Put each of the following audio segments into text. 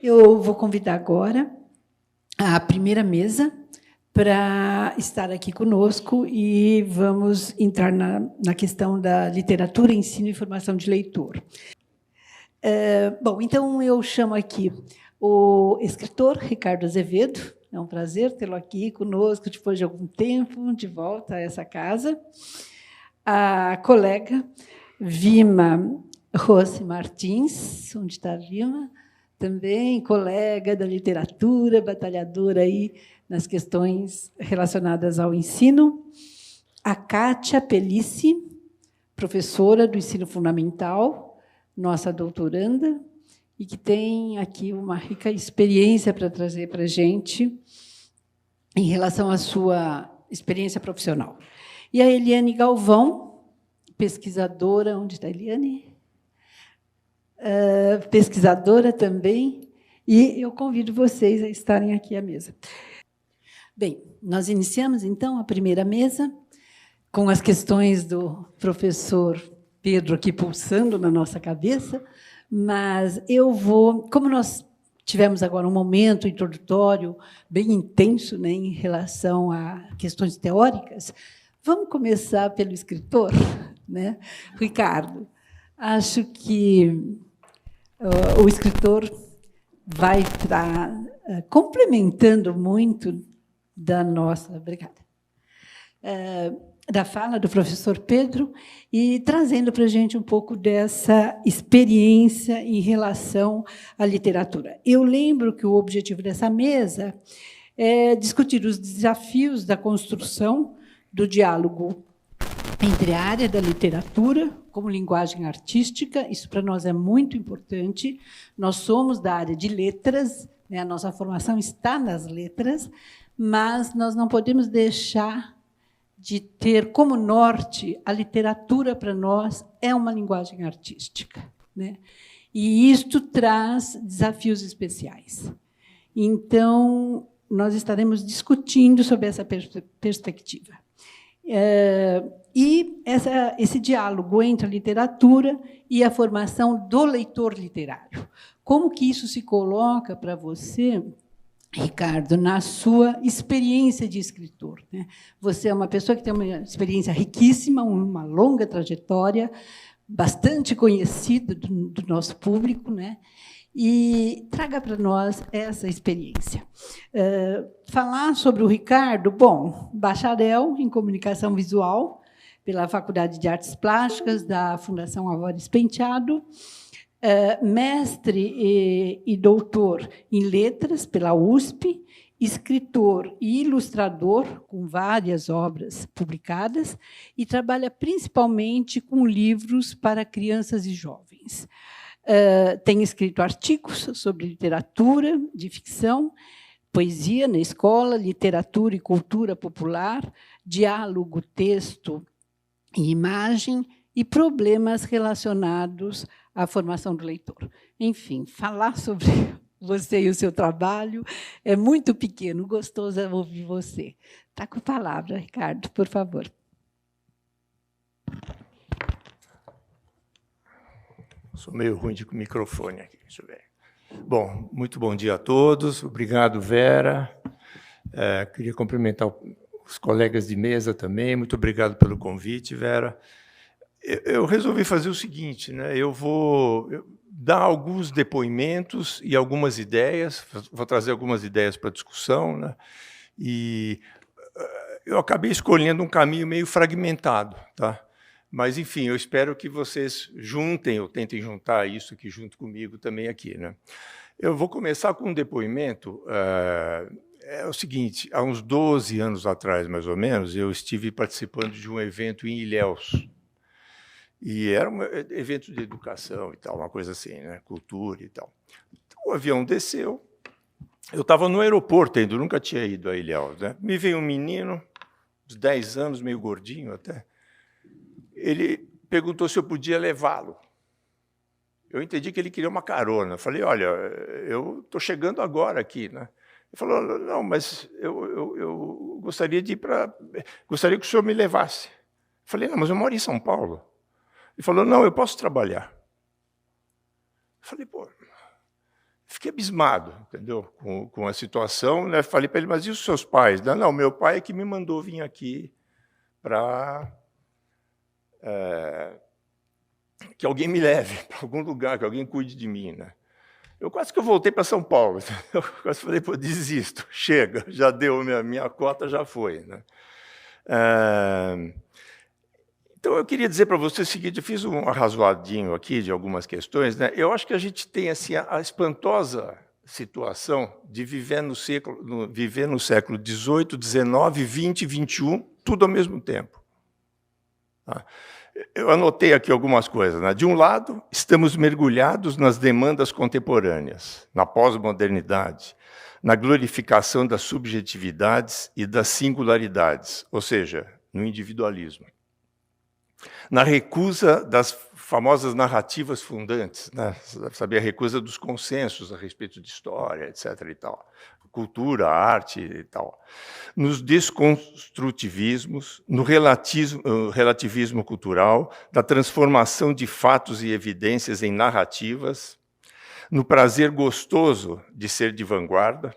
Eu vou convidar agora a primeira mesa para estar aqui conosco e vamos entrar na questão da literatura, ensino e formação de leitor. Bom, então eu chamo aqui o escritor Ricardo Azevedo. É um prazer tê-lo aqui conosco depois de algum tempo, de volta a essa casa. A colega Vima Rossi Martins, onde está a Vima, também colega da literatura, batalhadora aí nas questões relacionadas ao ensino. A Kátia Pellici, professora do ensino fundamental, nossa doutoranda, e que tem aqui uma rica experiência para trazer para a gente em relação à sua experiência profissional. E a Eliane Galvão, pesquisadora... Onde está a Eliane? Pesquisadora também, e eu convido vocês a estarem aqui à mesa. Bem, nós iniciamos, então, a primeira mesa, com as questões do professor Pedro aqui pulsando na nossa cabeça, mas eu vou... Como nós tivemos agora um momento introdutório bem intenso, né, em relação a questões teóricas, vamos começar pelo escritor, né? Ricardo. Acho que o escritor vai estar complementando muito da nossa... Obrigada. Da fala do professor Pedro e trazendo para a gente um pouco dessa experiência em relação à literatura. Eu lembro que o objetivo dessa mesa é discutir os desafios da construção do diálogo entre a área da literatura como linguagem artística. Isso para nós é muito importante. Nós somos da área de letras, né? A nossa formação está nas letras, mas nós não podemos deixar de ter como norte a literatura. Para nós é uma linguagem artística, né? E isto traz desafios especiais. Então, nós estaremos discutindo sobre essa perspectiva. E esse diálogo entre a literatura e a formação do leitor literário. Como que isso se coloca para você, Ricardo, na sua experiência de escritor, né? Você é uma pessoa que tem uma experiência riquíssima, uma longa trajetória, bastante conhecida do nosso público, né? E traga para nós essa experiência. Falar sobre o Ricardo, bom, bacharel em comunicação visual pela Faculdade de Artes Plásticas da Fundação Álvares Penteado, mestre e doutor em letras pela USP, escritor e ilustrador com várias obras publicadas e trabalha principalmente com livros para crianças e jovens. Tem escrito artigos sobre literatura de ficção, poesia na escola, literatura e cultura popular, diálogo, texto e imagem e problemas relacionados à formação do leitor. Enfim, falar sobre você e o seu trabalho é muito pequeno, gostoso é ouvir você. Está com a palavra, Ricardo, por favor. Sou meio ruim de microfone aqui. Deixa eu ver. Bom, muito bom dia a todos. Obrigado, Vera. Queria cumprimentar os colegas de mesa também. Muito obrigado pelo convite, Vera. Eu resolvi fazer o seguinte, né? Eu vou dar alguns depoimentos e algumas ideias, vou trazer algumas ideias para a discussão, né? E eu acabei escolhendo um caminho meio fragmentado, tá? Mas, enfim, eu espero que vocês juntem, ou tentem juntar isso aqui junto comigo também aqui, né? Eu vou começar com um depoimento. É o seguinte, há uns 12 anos atrás, mais ou menos, eu estive participando de um evento em Ilhéus. E era um evento de educação e tal, uma coisa assim, né? Cultura e tal. Então, o avião desceu, eu estava no aeroporto ainda, nunca tinha ido a Ilhéus, né? Me veio um menino, de 10 anos, meio gordinho até. Ele perguntou se eu podia levá-lo. Eu entendi que ele queria uma carona. Eu falei, olha, eu estou chegando agora aqui, né? Ele falou, não, mas eu gostaria de ir para... Gostaria que o senhor me levasse. Eu falei, não, mas eu moro em São Paulo. Ele falou, não, eu posso trabalhar. Eu falei, pô... fiquei abismado, entendeu? Com a situação, né? Falei para ele, mas e os seus pais? Não, meu pai é que me mandou vir aqui para que alguém me leve para algum lugar, que alguém cuide de mim, né? Eu quase que eu voltei para São Paulo. Eu quase falei, pô, desisto, chega, já deu, minha cota já foi, né? Então, eu queria dizer para você o seguinte, eu fiz um arrazoadinho aqui de algumas questões, né? Eu acho que a gente tem assim, a espantosa situação de viver no século XVIII, XIX, XX e XXI, tudo ao mesmo tempo. Tá? Eu anotei aqui algumas coisas, né? De um lado, estamos mergulhados nas demandas contemporâneas, na pós-modernidade, na glorificação das subjetividades e das singularidades, ou seja, no individualismo. Na recusa das famosas narrativas fundantes, né? Sabe, a recusa dos consensos a respeito de história, etc. e tal, cultura, arte e tal. Nos desconstrutivismos, no relativismo cultural, da transformação de fatos e evidências em narrativas, no prazer gostoso de ser de vanguarda,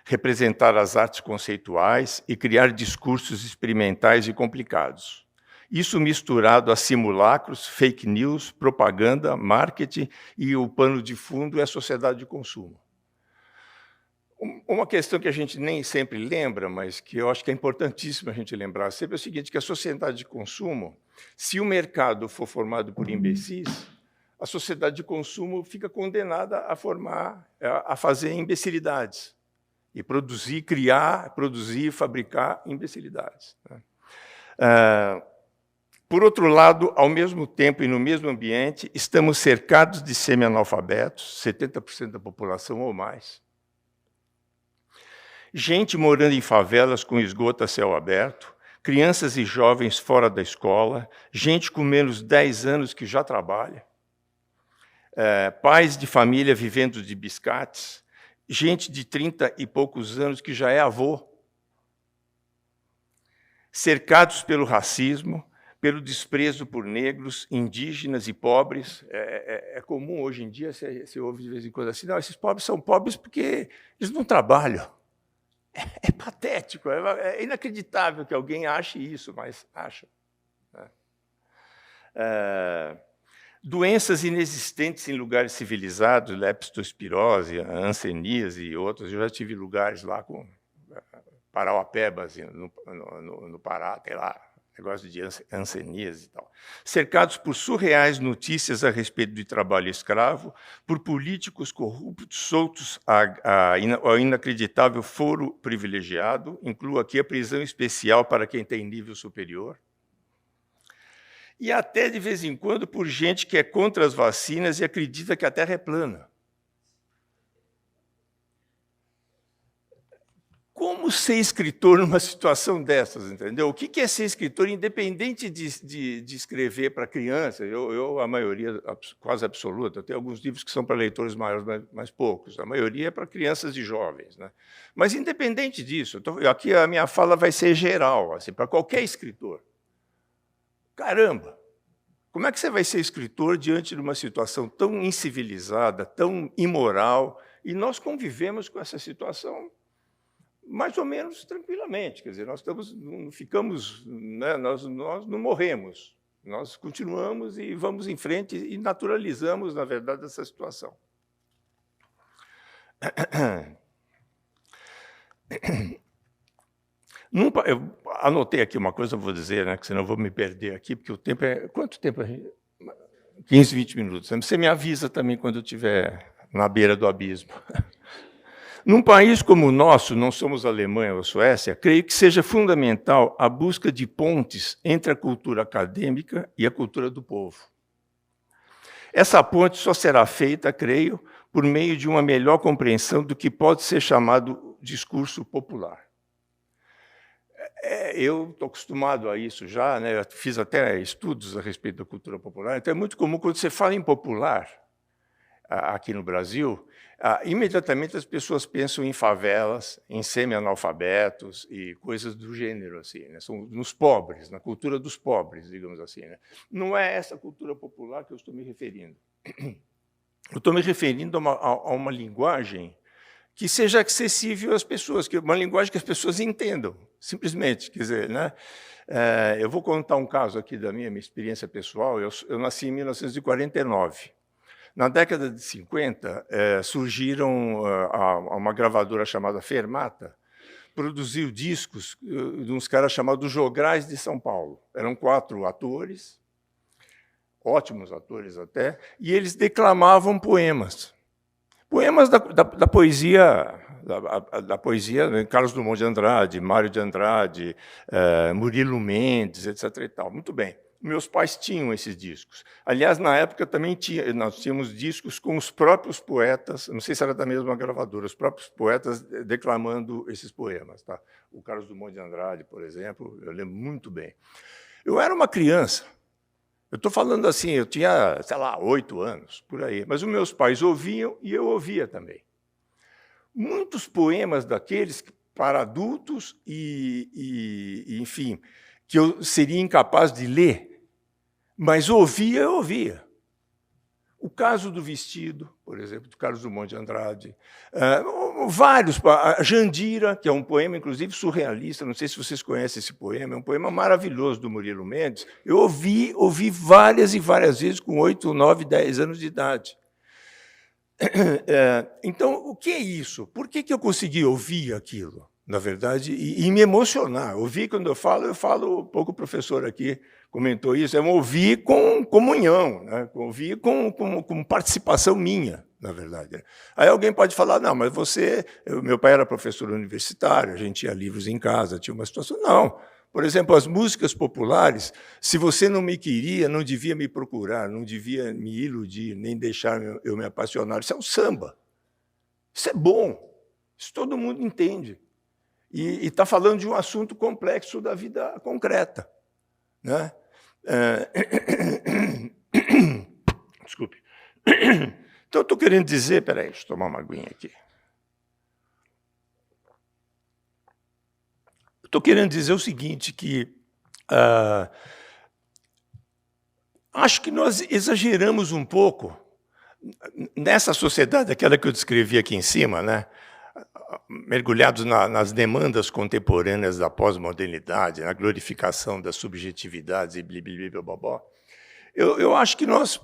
representar as artes conceituais e criar discursos experimentais e complicados. Isso misturado a simulacros, fake news, propaganda, marketing e o pano de fundo é a sociedade de consumo. Uma questão que a gente nem sempre lembra, mas que eu acho que é importantíssimo a gente lembrar sempre é o seguinte, que a sociedade de consumo, se o mercado for formado por imbecis, a sociedade de consumo fica condenada a fazer imbecilidades e criar, produzir, fabricar imbecilidades. Por outro lado, ao mesmo tempo e no mesmo ambiente, estamos cercados de semi-analfabetos, 70% da população ou mais. Gente morando em favelas com esgoto a céu aberto, crianças e jovens fora da escola, gente com menos de 10 anos que já trabalha, pais de família vivendo de biscates, gente de 30 e poucos anos que já é avô, cercados pelo racismo, pelo desprezo por negros, indígenas e pobres. É comum hoje em dia, você ouve de vez em quando assim, não, esses pobres são pobres porque eles não trabalham. É patético, é inacreditável que alguém ache isso, mas acha. Doenças inexistentes em lugares civilizados, leptospirose, hanseníase e outros. Eu já tive lugares lá com Parauapebas, assim, no Pará, tem lá, negócio de hanseníase e tal. Cercados por surreais notícias a respeito de trabalho escravo, por políticos corruptos soltos ao inacreditável foro privilegiado, incluo aqui a prisão especial para quem tem nível superior, e até, de vez em quando, por gente que é contra as vacinas e acredita que a Terra é plana. Como ser escritor numa situação dessas, entendeu? O que é ser escritor, independente de escrever para criança? A maioria quase absoluta, eu tenho alguns livros que são para leitores maiores, mas poucos. A maioria é para crianças e jovens, né? Mas, independente disso, aqui a minha fala vai ser geral, assim, para qualquer escritor. Caramba! Como é que você vai ser escritor diante de uma situação tão incivilizada, tão imoral? E nós convivemos com essa situação mais ou menos tranquilamente, quer dizer, nós não ficamos, né, nós não morremos, nós continuamos e vamos em frente e naturalizamos, na verdade, essa situação. Eu anotei aqui uma coisa, eu vou dizer, né, que senão eu vou me perder aqui, porque o tempo é... Quanto tempo a gente... 15, 20 minutos. Você me avisa também quando eu estiver na beira do abismo. Num país como o nosso, não somos Alemanha ou Suécia, creio que seja fundamental a busca de pontes entre a cultura acadêmica e a cultura do povo. Essa ponte só será feita, creio, por meio de uma melhor compreensão do que pode ser chamado discurso popular. Eu estou acostumado a isso já, né? Eu fiz até estudos a respeito da cultura popular, então é muito comum, quando você fala em popular, aqui no Brasil, imediatamente as pessoas pensam em favelas, em semi-analfabetos e coisas do gênero, assim, né? São nos pobres, na cultura dos pobres, digamos assim, né? Não é essa cultura popular que eu estou me referindo. eu estou me referindo a uma linguagem que seja acessível às pessoas, uma linguagem que as pessoas entendam, simplesmente. Quer dizer, né? Eu vou contar um caso aqui da minha experiência pessoal. Eu nasci em 1949. Na década de 50, surgiram uma gravadora chamada Fermata, produziu discos de uns caras chamados Jograis de São Paulo. Eram 4 atores, ótimos atores até, e eles declamavam poemas. Poemas da poesia, da poesia, né? Carlos Drummond de Andrade, Mário de Andrade, Murilo Mendes, etc. E tal. Muito bem. Meus pais tinham esses discos. Aliás, na época também nós tínhamos discos com os próprios poetas, não sei se era da mesma gravadora, os próprios poetas declamando esses poemas. Tá? O Carlos Drummond de Andrade, por exemplo, eu lembro muito bem. Eu era uma criança. Eu estou falando assim, eu tinha, sei lá, 8 anos, por aí. Mas os meus pais ouviam e eu ouvia também. Muitos poemas daqueles para adultos enfim, que eu seria incapaz de ler, mas ouvia, eu ouvia. O Caso do Vestido, por exemplo, do Carlos Drummond de Andrade. Vários. A Jandira, que é um poema, inclusive, surrealista. Não sei se vocês conhecem esse poema. É um poema maravilhoso do Murilo Mendes. Eu ouvi várias e várias vezes com 8, 9, 10 anos de idade. Então, o que é isso? Por que eu consegui ouvir aquilo, na verdade, e me emocionar? Ouvir, quando eu falo, pouco o professor aqui comentou isso, é um ouvir com comunhão, né? Ouvir com participação minha, na verdade. Aí alguém pode falar, não, mas meu pai era professor universitário, a gente tinha livros em casa, tinha uma situação. Não. Por exemplo, as músicas populares, se você não me queria, não devia me procurar, não devia me iludir, nem deixar eu me apaixonar. Isso é o samba. Isso é bom. Isso todo mundo entende. E está falando de um assunto complexo da vida concreta. Né? Desculpe. Então, eu estou querendo dizer... Espera aí, deixa eu tomar uma aguinha aqui. Estou querendo dizer o seguinte, que acho que nós exageramos um pouco nessa sociedade, aquela que eu descrevi aqui em cima, né? Mergulhados nas demandas contemporâneas da pós-modernidade, na glorificação das subjetividades e blá. Eu acho que nós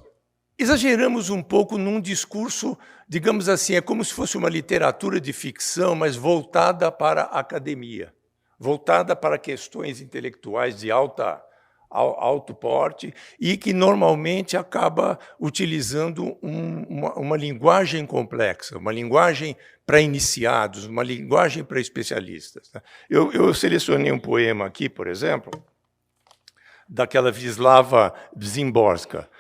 exageramos um pouco num discurso, digamos assim, é como se fosse uma literatura de ficção, mas voltada para a academia, voltada para questões intelectuais de alto porte e que normalmente acaba utilizando uma linguagem complexa, uma linguagem para iniciados, uma linguagem para especialistas. Eu selecionei um poema aqui, por exemplo, daquela Wisława Szymborska,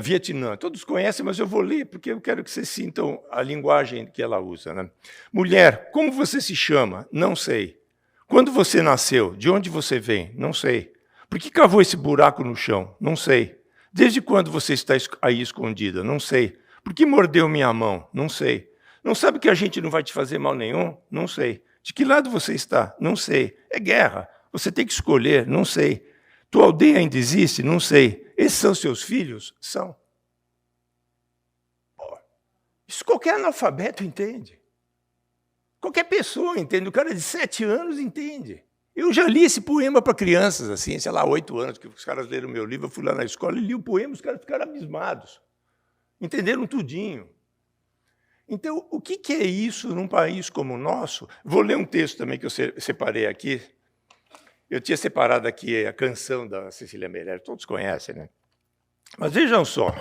Vietnã. Todos conhecem, mas eu vou ler, porque eu quero que vocês sintam a linguagem que ela usa. Né? Mulher, como você se chama? Não sei. Quando você nasceu? De onde você vem? Não sei. Por que cavou esse buraco no chão? Não sei. Desde quando você está aí escondida? Não sei. Por que mordeu minha mão? Não sei. Não sabe que a gente não vai te fazer mal nenhum? Não sei. De que lado você está? Não sei. É guerra. Você tem que escolher? Não sei. Tua aldeia ainda existe? Não sei. Esses são seus filhos? São. Pô, isso qualquer analfabeto entende. Qualquer pessoa entende. O cara de 7 anos entende. Eu já li esse poema para crianças, assim, sei lá, 8 anos, que os caras leram meu livro, eu fui lá na escola e li o poema, os caras ficaram abismados. Entenderam tudinho. Então, o que é isso num país como o nosso? Vou ler um texto também que eu separei aqui. Eu tinha separado aqui a canção da Cecília Meirelles, todos conhecem, né? Mas vejam só.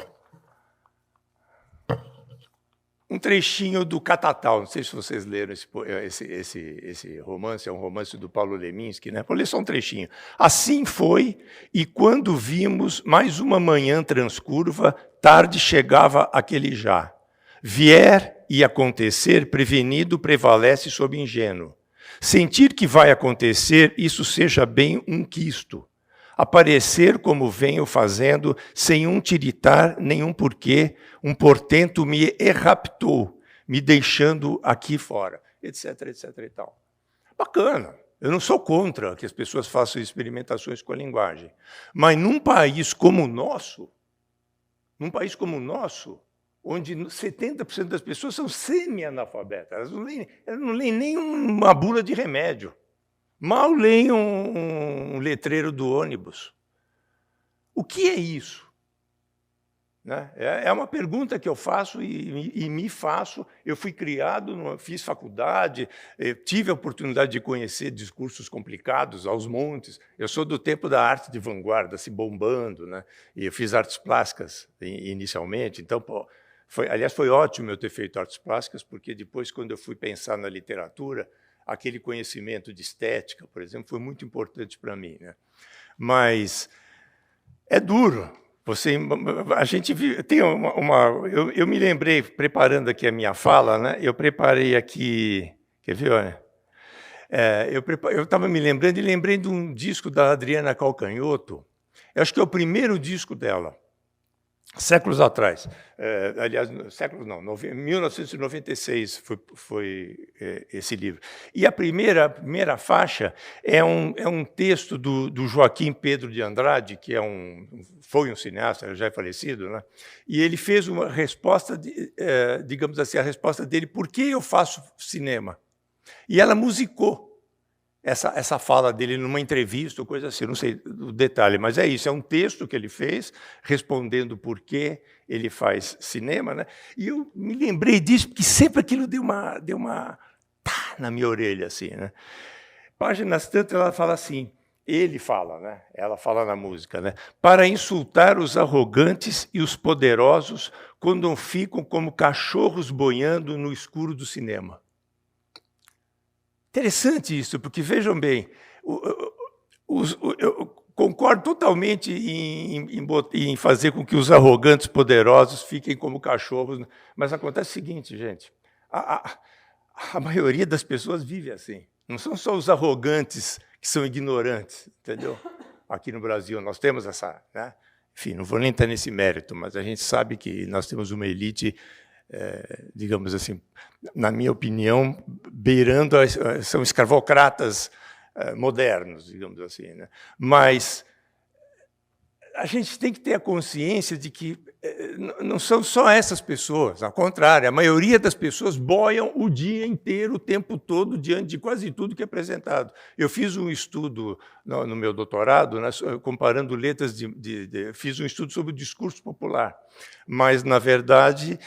Um trechinho do Catatal, não sei se vocês leram esse romance, é um romance do Paulo Leminski, né? Vou ler só um trechinho. Assim foi, e quando vimos mais uma manhã transcurva, tarde chegava aquele já. Vier e acontecer, prevenido prevalece sobre ingênuo. Sentir que vai acontecer, isso seja bem um quisto. Aparecer como venho fazendo, sem um tiritar, nenhum porquê, um portento me raptou, me deixando aqui fora, etc, etc e tal. Bacana. Eu não sou contra que as pessoas façam experimentações com a linguagem. Mas num país como o nosso, onde 70% das pessoas são semi-analfabetas. Elas não leem nem uma bula de remédio. Mal leem um letreiro do ônibus. O que é isso? Né? É uma pergunta que eu faço e me faço. Eu fui criado, fiz faculdade, tive a oportunidade de conhecer discursos complicados aos montes. Eu sou do tempo da arte de vanguarda, se bombando, né? E eu fiz artes plásticas inicialmente. Então, aliás, foi ótimo eu ter feito artes plásticas, porque depois, quando eu fui pensar na literatura, aquele conhecimento de estética, por exemplo, foi muito importante para mim. Né? Mas é duro. A gente tem eu me lembrei, preparando aqui a minha fala, né? Eu preparei aqui, quer ver, olha? Eu estava me lembrando e lembrei de um disco da Adriana Calcanhoto. Eu acho que é o primeiro disco dela, séculos atrás. Aliás, séculos não, 1996 foi esse livro. E a primeira faixa é um texto do Joaquim Pedro de Andrade, que foi um cineasta, já é falecido, né? E ele fez uma resposta, digamos assim, a resposta dele, por que eu faço cinema? E ela musicou essa fala dele numa entrevista, ou coisa assim, não sei o detalhe, mas é isso, é um texto que ele fez, respondendo por que ele faz cinema, né? E eu me lembrei disso, porque sempre aquilo deu uma tá na minha orelha, assim, né? Páginas tanto, ela fala assim, ele fala, né? Ela fala na música, né? Para insultar os arrogantes e os poderosos quando ficam como cachorros boiando no escuro do cinema. Interessante isso, porque, vejam bem, eu concordo totalmente em fazer com que os arrogantes poderosos fiquem como cachorros, mas acontece o seguinte, gente, a maioria das pessoas vive assim. Não são só os arrogantes que são ignorantes, entendeu? Aqui no Brasil nós temos essa... Né? Enfim, não vou nem estar nesse mérito, mas a gente sabe que nós temos uma elite... digamos assim, na minha opinião, beirando, são escravocratas modernos, digamos assim. Né? Mas a gente tem que ter a consciência de que não são só essas pessoas, ao contrário, a maioria das pessoas boiam o dia inteiro, o tempo todo, diante de quase tudo que é apresentado. Eu fiz um estudo no meu doutorado, né, comparando letras fiz um estudo sobre o discurso popular, mas, na verdade,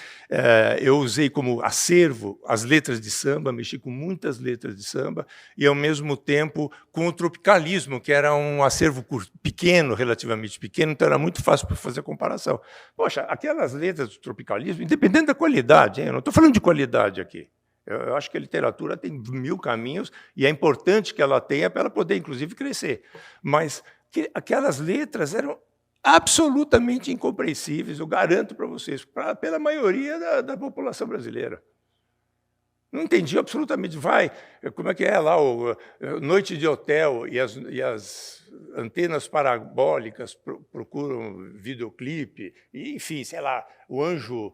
eu usei como acervo as letras de samba, mexi com muitas letras de samba, e, ao mesmo tempo, com o tropicalismo, que era um acervo pequeno, relativamente pequeno, então era muito fácil para fazer comparação. Poxa, aquelas letras do tropicalismo, independente da qualidade, hein? Eu não estou falando de qualidade aqui. Eu acho que a literatura tem 1000 caminhos e é importante que ela tenha para ela poder, inclusive, crescer. Mas aquelas letras eram absolutamente incompreensíveis, eu garanto para vocês, pela maioria da população brasileira. Não entendi absolutamente. Como é que é lá, noite de hotel e as antenas parabólicas procuram videoclipe, e, enfim, sei lá, o Anjo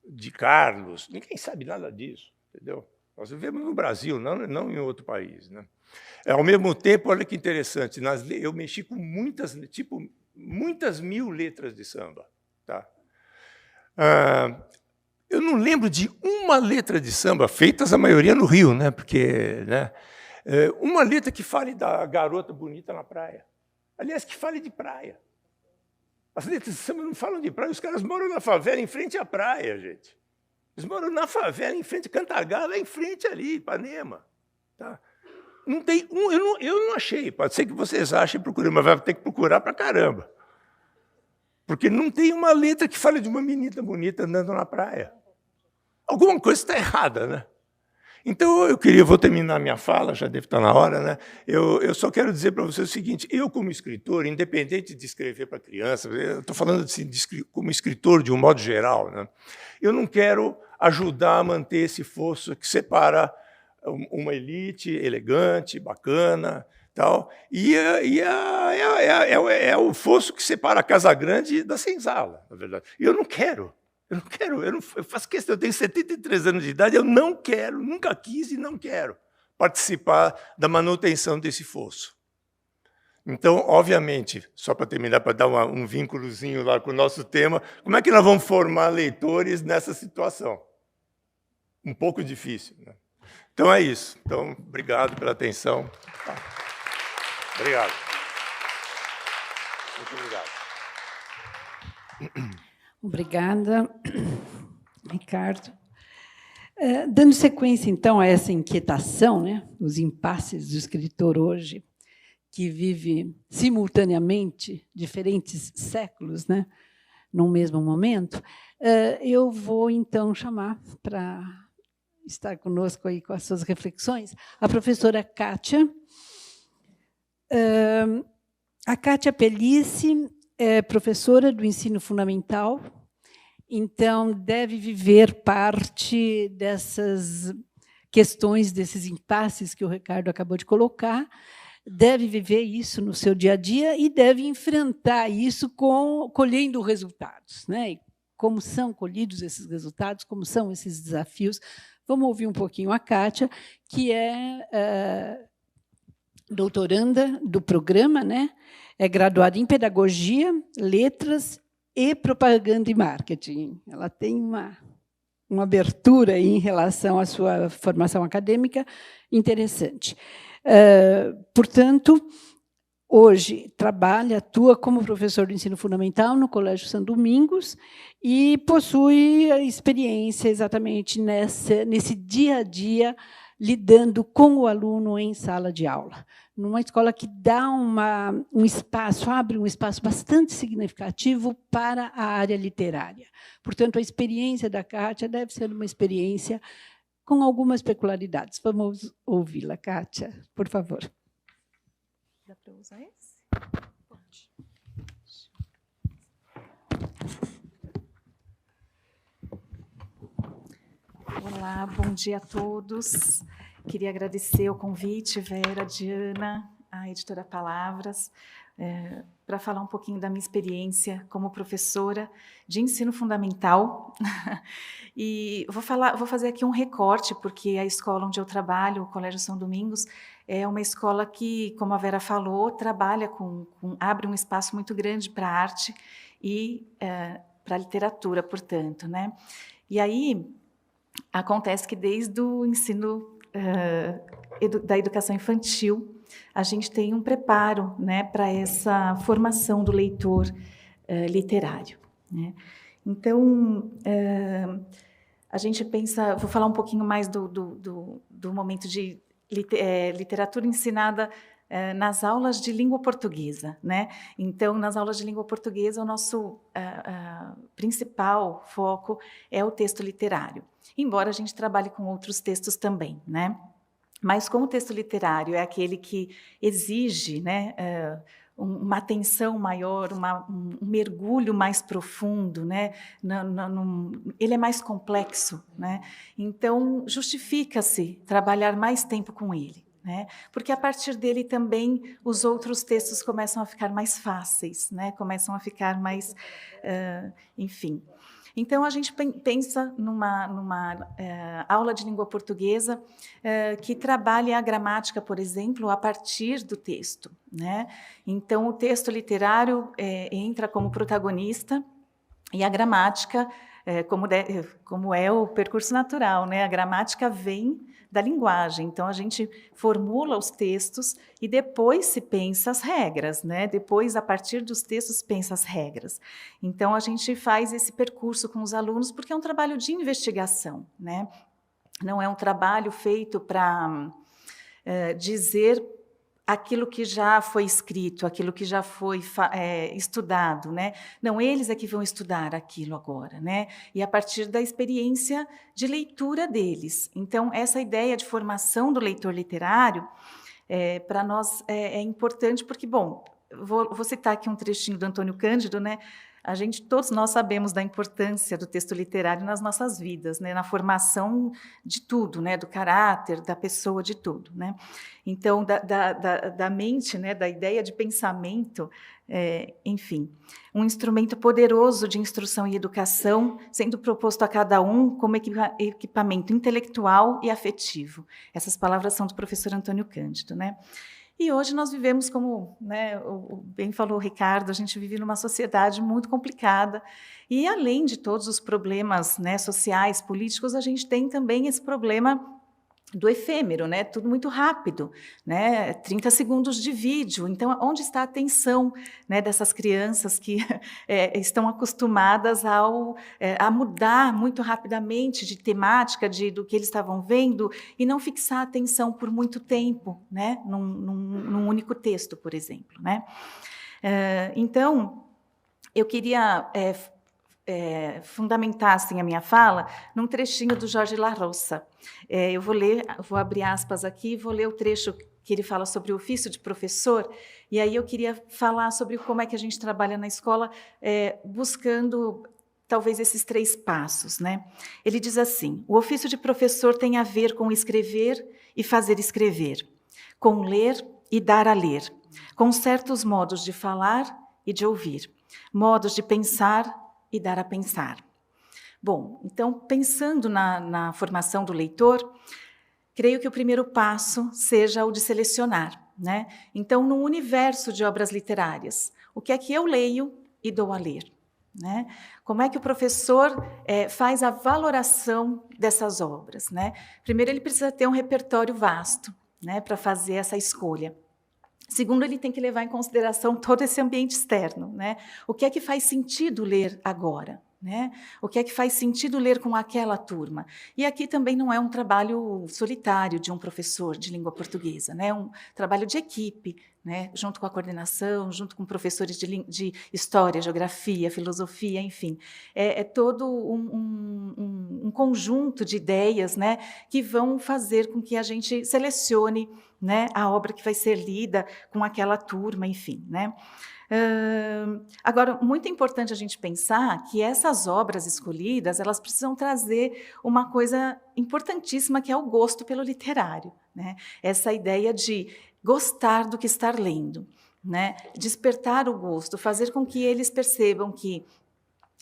de Carlos, ninguém sabe nada disso, entendeu? Nós vivemos no Brasil, não em outro país. Né? Ao mesmo tempo, olha que interessante, eu mexi com muitas mil letras de samba. Tá? Eu não lembro de uma letra de samba, feitas a maioria no Rio, né? Porque, né? Uma letra que fale da garota bonita na praia. Aliás, que fale de praia. As letras de samba não falam de praia, os caras moram na favela em frente à praia, gente. Eles moram na favela em frente, Cantagalo é em frente ali, Ipanema. Tá? Não tem eu não achei, pode ser que vocês achem e procurem, mas vai ter que procurar para caramba. Porque não tem uma letra que fale de uma menina bonita andando na praia. Alguma coisa está errada, né? Então, vou terminar minha fala, já deve estar na hora, né? Eu só quero dizer para vocês o seguinte, eu, como escritor, independente de escrever para criança, eu estou falando assim, como escritor de um modo geral, né? Eu não quero ajudar a manter esse fosso que separa uma elite elegante, bacana, tal, e é o fosso que separa a Casa Grande da senzala, na verdade. E eu não quero. Eu faço questão, eu tenho 73 anos de idade, eu não quero, nunca quis e não quero participar da manutenção desse fosso. Então, obviamente, só para terminar, para dar um vínculozinho lá com o nosso tema, como é que nós vamos formar leitores nessa situação? Um pouco difícil, né? Então, é isso. Então, obrigado pela atenção. Obrigado. Muito obrigado. Obrigada, Ricardo. Dando sequência, então, a essa inquietação, né, os impasses do escritor hoje, que vive simultaneamente diferentes séculos, né, num mesmo momento, eu vou, então, chamar para estar conosco aí com as suas reflexões a professora Kátia. A Kátia Pellice é professora do ensino fundamental, então deve viver parte dessas questões, desses impasses que o Ricardo acabou de colocar, deve viver isso no seu dia a dia e deve enfrentar isso colhendo resultados, né? E como são colhidos esses resultados, como são esses desafios. Vamos ouvir um pouquinho a Kátia, que é doutoranda do programa, né? É graduada em Pedagogia, Letras e Propaganda e Marketing. Ela tem uma abertura aí em relação à sua formação acadêmica interessante. Portanto, hoje atua como professor de ensino fundamental no Colégio São Domingos e possui experiência exatamente nesse dia a dia, lidando com o aluno em sala de aula, numa escola que dá abre um espaço bastante significativo para a área literária. Portanto, a experiência da Kátia deve ser uma experiência com algumas peculiaridades. Vamos ouvi-la, Kátia, por favor. Dá para usar esse? Pode. Olá, bom dia a todos. Queria agradecer o convite, Vera, Diana, a editora Palavras, para falar um pouquinho da minha experiência como professora de ensino fundamental. E vou fazer aqui um recorte, porque a escola onde eu trabalho, o Colégio São Domingos, é uma escola que, como a Vera falou, trabalha abre um espaço muito grande para a arte e para a literatura, portanto, né? E aí acontece que desde o ensino da educação infantil, a gente tem um preparo, né, para essa formação do leitor literário, né? Então, a gente pensa... Vou falar um pouquinho mais do momento de literatura ensinada nas aulas de língua portuguesa, né? Então, nas aulas de língua portuguesa, o nosso principal foco é o texto literário, embora a gente trabalhe com outros textos também, né? Mas como o texto literário é aquele que exige, né, uma atenção maior, um mergulho mais profundo, né? Ele é mais complexo, né? Então, justifica-se trabalhar mais tempo com ele, né? Porque a partir dele também os outros textos começam a ficar mais fáceis, né? Começam a ficar mais, enfim. Então, a gente pensa numa aula de língua portuguesa que trabalhe a gramática, por exemplo, a partir do texto, né? Então, o texto literário entra como protagonista e a gramática, como é o percurso natural, né? A gramática vem da linguagem. Então, a gente formula os textos e depois se pensa as regras, né? Depois, a partir dos textos, pensa as regras. Então, a gente faz esse percurso com os alunos porque é um trabalho de investigação, né? Não é um trabalho feito para dizer aquilo que já foi escrito, aquilo que já foi estudado, né? Não, eles é que vão estudar aquilo agora, né? E a partir da experiência de leitura deles. Então, essa ideia de formação do leitor literário, para nós, é importante porque, bom, vou citar aqui um trechinho do Antônio Cândido, né? Todos nós sabemos da importância do texto literário nas nossas vidas, né? Na formação de tudo, né? Do caráter, da pessoa, de tudo, né? Então, da mente, né? Da ideia de pensamento, enfim, um instrumento poderoso de instrução e educação, sendo proposto a cada um como equipamento intelectual e afetivo. Essas palavras são do professor Antônio Cândido, né? E hoje nós vivemos, como, né, bem falou o Ricardo, a gente vive numa sociedade muito complicada, e além de todos os problemas, né, sociais, políticos, a gente tem também esse problema do efêmero, né? Tudo muito rápido, né? 30 segundos de vídeo. Então, onde está a atenção, né, dessas crianças que estão acostumadas a mudar muito rapidamente de temática, do que eles estavam vendo, e não fixar a atenção por muito tempo, né? Num único texto, por exemplo, né? Então, eu queria fundamentar assim, a minha fala num trechinho do Jorge La Roça. Eu vou abrir aspas aqui, vou ler o trecho que ele fala sobre o ofício de professor, e aí eu queria falar sobre como é que a gente trabalha na escola, buscando talvez esses 3 passos, né? Ele diz assim: o ofício de professor tem a ver com escrever e fazer escrever, com ler e dar a ler, com certos modos de falar e de ouvir, modos de pensar e dar a pensar. Bom, então, pensando na formação do leitor, creio que o primeiro passo seja o de selecionar, né? Então, no universo de obras literárias, o que é que eu leio e dou a ler, né? Como é que o professor faz a valoração dessas obras, né? Primeiro, ele precisa ter um repertório vasto, né, para fazer essa escolha. Segundo, ele tem que levar em consideração todo esse ambiente externo, né? O que é que faz sentido ler agora, né? O que é que faz sentido ler com aquela turma? E aqui também não é um trabalho solitário de um professor de língua portuguesa, né? É um trabalho de equipe, né? Junto com a coordenação, junto com professores de história, geografia, filosofia, enfim. É todo um conjunto de ideias, né, que vão fazer com que a gente selecione, né, a obra que vai ser lida com aquela turma, enfim, né? Agora, muito importante a gente pensar que essas obras escolhidas, elas precisam trazer uma coisa importantíssima, que é o gosto pelo literário, né? Essa ideia de gostar do que estar lendo, né? Despertar o gosto, fazer com que eles percebam que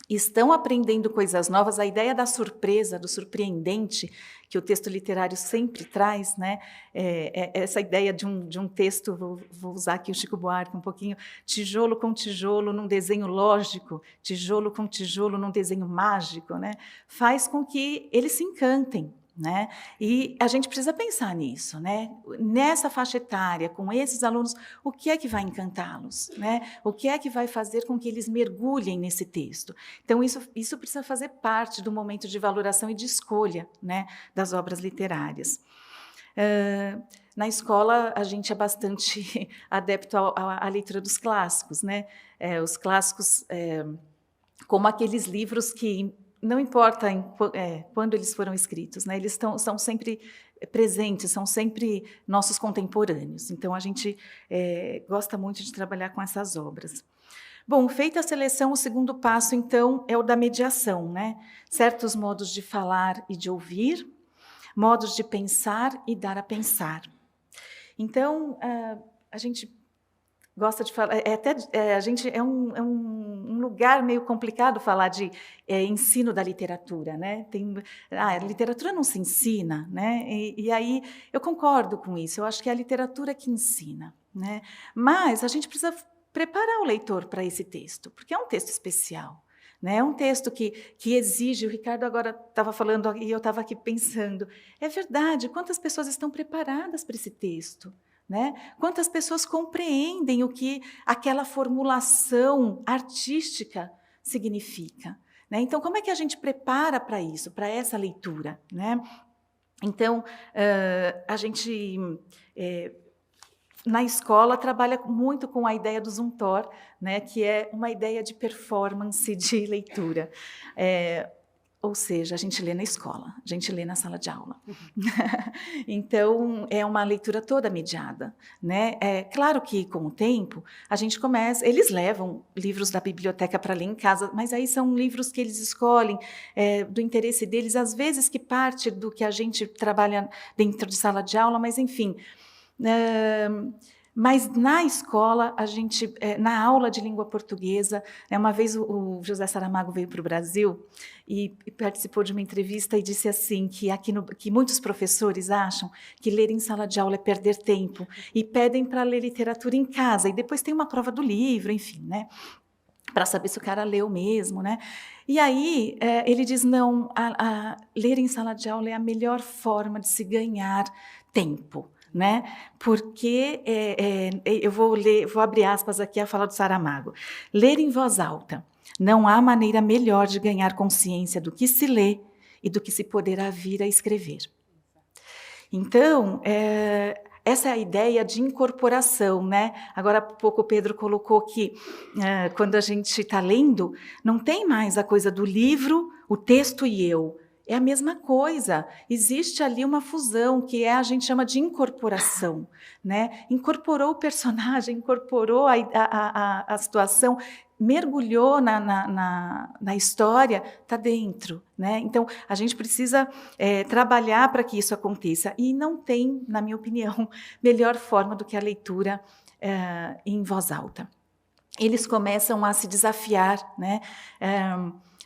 estão aprendendo coisas novas, a ideia da surpresa, do surpreendente, que o texto literário sempre traz, né? Essa ideia de um texto, vou usar aqui o Chico Buarque um pouquinho, tijolo com tijolo num desenho lógico, tijolo com tijolo num desenho mágico, né? Faz com que eles se encantem, né? E a gente precisa pensar nisso, né? Nessa faixa etária, com esses alunos, o que é que vai encantá-los, né? O que é que vai fazer com que eles mergulhem nesse texto? Então, isso precisa fazer parte do momento de valoração e de escolha, né, das obras literárias. Na escola, a gente é bastante adepto à leitura dos clássicos, né? Os clássicos, como aqueles livros que não importa quando eles foram escritos, né? Eles são sempre presentes, são sempre nossos contemporâneos. Então, a gente gosta muito de trabalhar com essas obras. Bom, feita a seleção, o segundo passo, então, é o da mediação, né? Certos modos de falar e de ouvir, modos de pensar e dar a pensar. Então, a gente gosta de falar, a gente é um lugar meio complicado falar de ensino da literatura, né? A literatura não se ensina, né? E aí eu concordo com isso. Eu acho que é a literatura que ensina, né? Mas a gente precisa preparar o leitor para esse texto, porque é um texto especial, né? É um texto que exige. O Ricardo agora estava falando e eu estava aqui pensando. É verdade. Quantas pessoas estão preparadas para esse texto? Né? Quantas pessoas compreendem o que aquela formulação artística significa? Né? Então, como é que a gente prepara para isso, para essa leitura? Né? Então, a gente, na escola, trabalha muito com a ideia do Zumthor, né? Que é uma ideia de performance de leitura. Ou seja, a gente lê na escola, a gente lê na sala de aula. Então, é uma leitura toda mediada, né? É claro que, com o tempo, a gente começa... Eles levam livros da biblioteca para ler em casa, mas aí são livros que eles escolhem do interesse deles, às vezes que parte do que a gente trabalha dentro de sala de aula, mas, enfim... Mas na escola, a gente, na aula de língua portuguesa, uma vez o José Saramago veio para o Brasil e participou de uma entrevista e disse assim, que muitos professores acham que ler em sala de aula é perder tempo e pedem para ler literatura em casa, e depois tem uma prova do livro, enfim, né? Para saber se o cara leu mesmo, né? E aí ele diz, não, ler em sala de aula é a melhor forma de se ganhar tempo, né? Porque eu vou abrir aspas aqui a fala do Saramago. Ler em voz alta. Não há maneira melhor de ganhar consciência do que se lê e do que se poderá vir a escrever. Então, essa é a ideia de incorporação, né? Agora há pouco o Pedro colocou que quando a gente está lendo, não tem mais a coisa do livro, o texto e eu. É a mesma coisa. Existe ali uma fusão que a gente chama de incorporação, né? Incorporou o personagem, incorporou a situação, mergulhou na história, está dentro, né? Então, a gente precisa trabalhar para que isso aconteça. E não tem, na minha opinião, melhor forma do que a leitura em voz alta. Eles começam a se desafiar, né?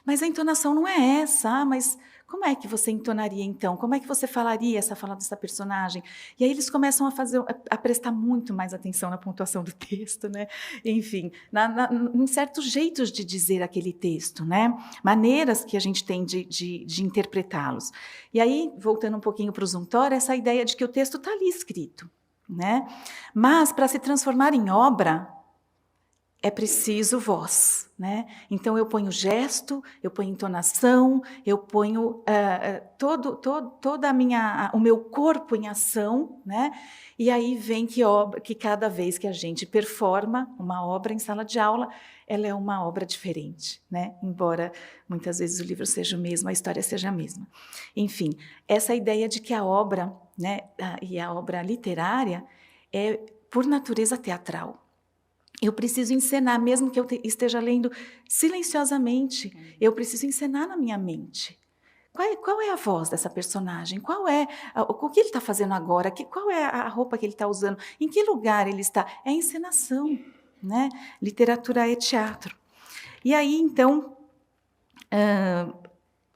Mas a entonação não é essa, mas como é que você entonaria então? Como é que você falaria essa fala dessa personagem? E aí eles começam a prestar muito mais atenção na pontuação do texto, né? Enfim, em certos jeitos de dizer aquele texto, né? Maneiras que a gente tem de interpretá-los. E aí, voltando um pouquinho para o Zumthor, essa ideia de que o texto está ali escrito, né? Mas para se transformar em obra, é preciso voz, né? Então eu ponho gesto, eu ponho entonação, eu ponho toda o meu corpo em ação, né? E aí vem que cada vez que a gente performa uma obra em sala de aula, ela é uma obra diferente, né? Embora muitas vezes o livro seja o mesmo, a história seja a mesma. Enfim, essa ideia de que a obra, né, e a obra literária é por natureza teatral. Eu preciso encenar, mesmo que eu esteja lendo silenciosamente, eu preciso encenar na minha mente. Qual é a voz dessa personagem? O que ele está fazendo agora? Qual é a roupa que ele está usando? Em que lugar ele está? É encenação, né? Literatura é teatro. E aí, então,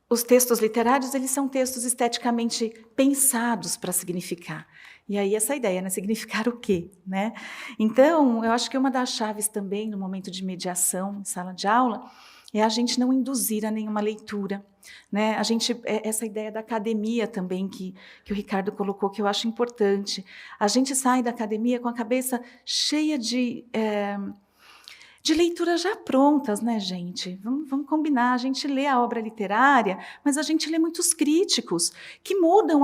os textos literários, eles são textos esteticamente pensados para significar. E aí essa ideia, né? Significar o quê? Né? Então, eu acho que uma das chaves também no momento de mediação em sala de aula é a gente não induzir a nenhuma leitura. Né? Essa ideia da academia também que o Ricardo colocou, que eu acho importante. A gente sai da academia com a cabeça cheia de leituras já prontas, né, gente? Vamos combinar, a gente lê a obra literária, mas a gente lê muitos críticos que mudam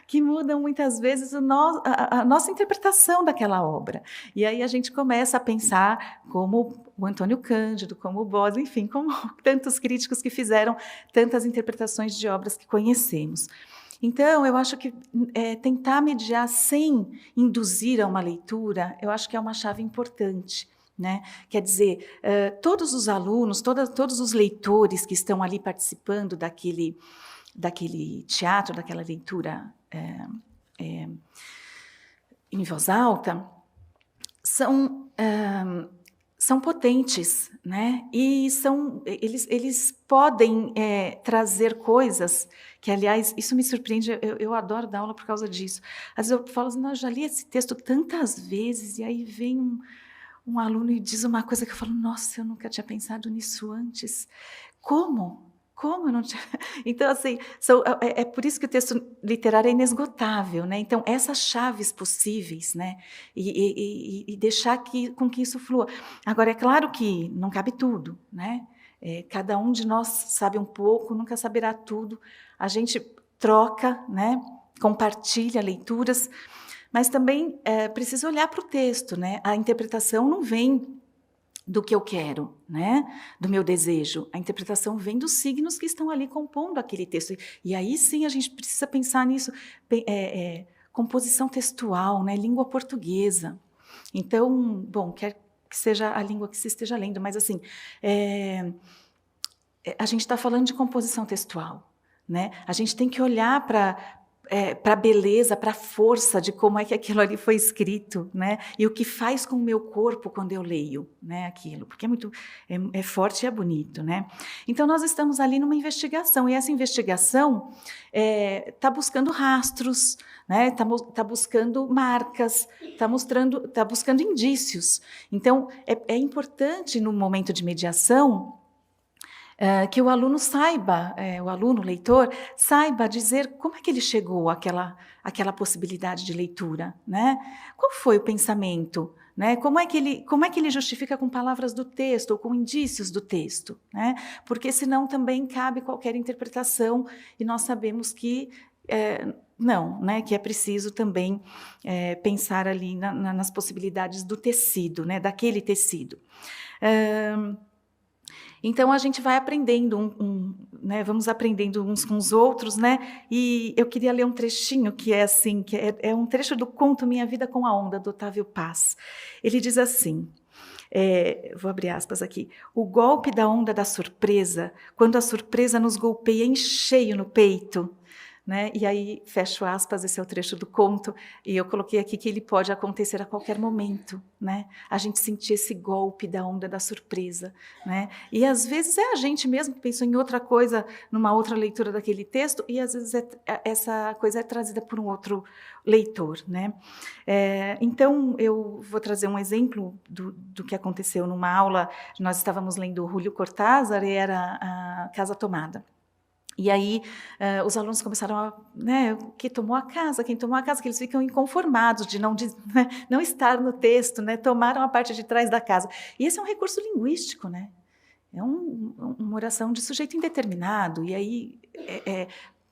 que mudam muitas vezes a nossa interpretação daquela obra. E aí a gente começa a pensar como o Antônio Cândido, como o Bose, enfim, como tantos críticos que fizeram tantas interpretações de obras que conhecemos. Então, eu acho que tentar mediar sem induzir a uma leitura, eu acho que é uma chave importante. Né? Quer dizer, todos os alunos, todos os leitores que estão ali participando daquele teatro, daquela leitura em voz alta, são potentes, né? E eles podem trazer coisas que, aliás, isso me surpreende, eu adoro dar aula por causa disso. Às vezes eu falo assim, eu já li esse texto tantas vezes, e aí vem um aluno e diz uma coisa que eu falo, nossa, eu nunca tinha pensado nisso antes. Como? Como eu não tinha... Então, assim, é por isso que o texto literário é inesgotável, né? Então, essas chaves possíveis, né? E deixar com que isso flua. Agora, é claro que não cabe tudo, né? Cada um de nós sabe um pouco, nunca saberá tudo. A gente troca, né? Compartilha leituras, mas também precisa olhar para o texto, né? A interpretação não vem do que eu quero, né? Do meu desejo. A interpretação vem dos signos que estão ali compondo aquele texto. E aí sim a gente precisa pensar nisso. Composição textual, né? Língua portuguesa. Então, bom, quer que seja a língua que se esteja lendo, mas assim, a gente está falando de composição textual, né? A gente tem que olhar para para a beleza, para a força de como é que aquilo ali foi escrito, né? E o que faz com o meu corpo quando eu leio, né, aquilo, porque é forte e é bonito, né? Então, nós estamos ali numa investigação, e essa investigação está buscando rastros, né? Tá buscando marcas, está buscando indícios. Então, é importante, no momento de mediação, que o aluno saiba, o leitor, saiba dizer como é que ele chegou àquela possibilidade de leitura, né? Qual foi o pensamento, né? Como é que ele justifica com palavras do texto ou com indícios do texto, né? Porque senão também cabe qualquer interpretação, e nós sabemos que não, né? Que é preciso também pensar ali nas possibilidades do tecido, né? Daquele tecido. Então, a gente vai aprendendo, né, vamos aprendendo uns com os outros, né? E eu queria ler um trechinho que é assim, é um trecho do conto Minha Vida com a Onda, do Otávio Paz. Ele diz assim, vou abrir aspas aqui: o golpe da onda da surpresa, quando a surpresa nos golpeia em cheio no peito, né? E aí, fecho aspas, esse é o trecho do conto, e eu coloquei aqui que ele pode acontecer a qualquer momento, né? A gente sentir esse golpe da onda da surpresa, né? E às vezes é a gente mesmo que pensou em outra coisa, numa outra leitura daquele texto, e às vezes essa coisa é trazida por um outro leitor, né? Então, eu vou trazer um exemplo do que aconteceu numa aula. Nós estávamos lendo Julio Cortázar, e era a Casa Tomada. E aí, os alunos começaram a, né, quem tomou a casa, que eles ficam inconformados de não estar no texto, né, tomaram a parte de trás da casa. E esse é um recurso linguístico, né? É uma oração de sujeito indeterminado, e aí,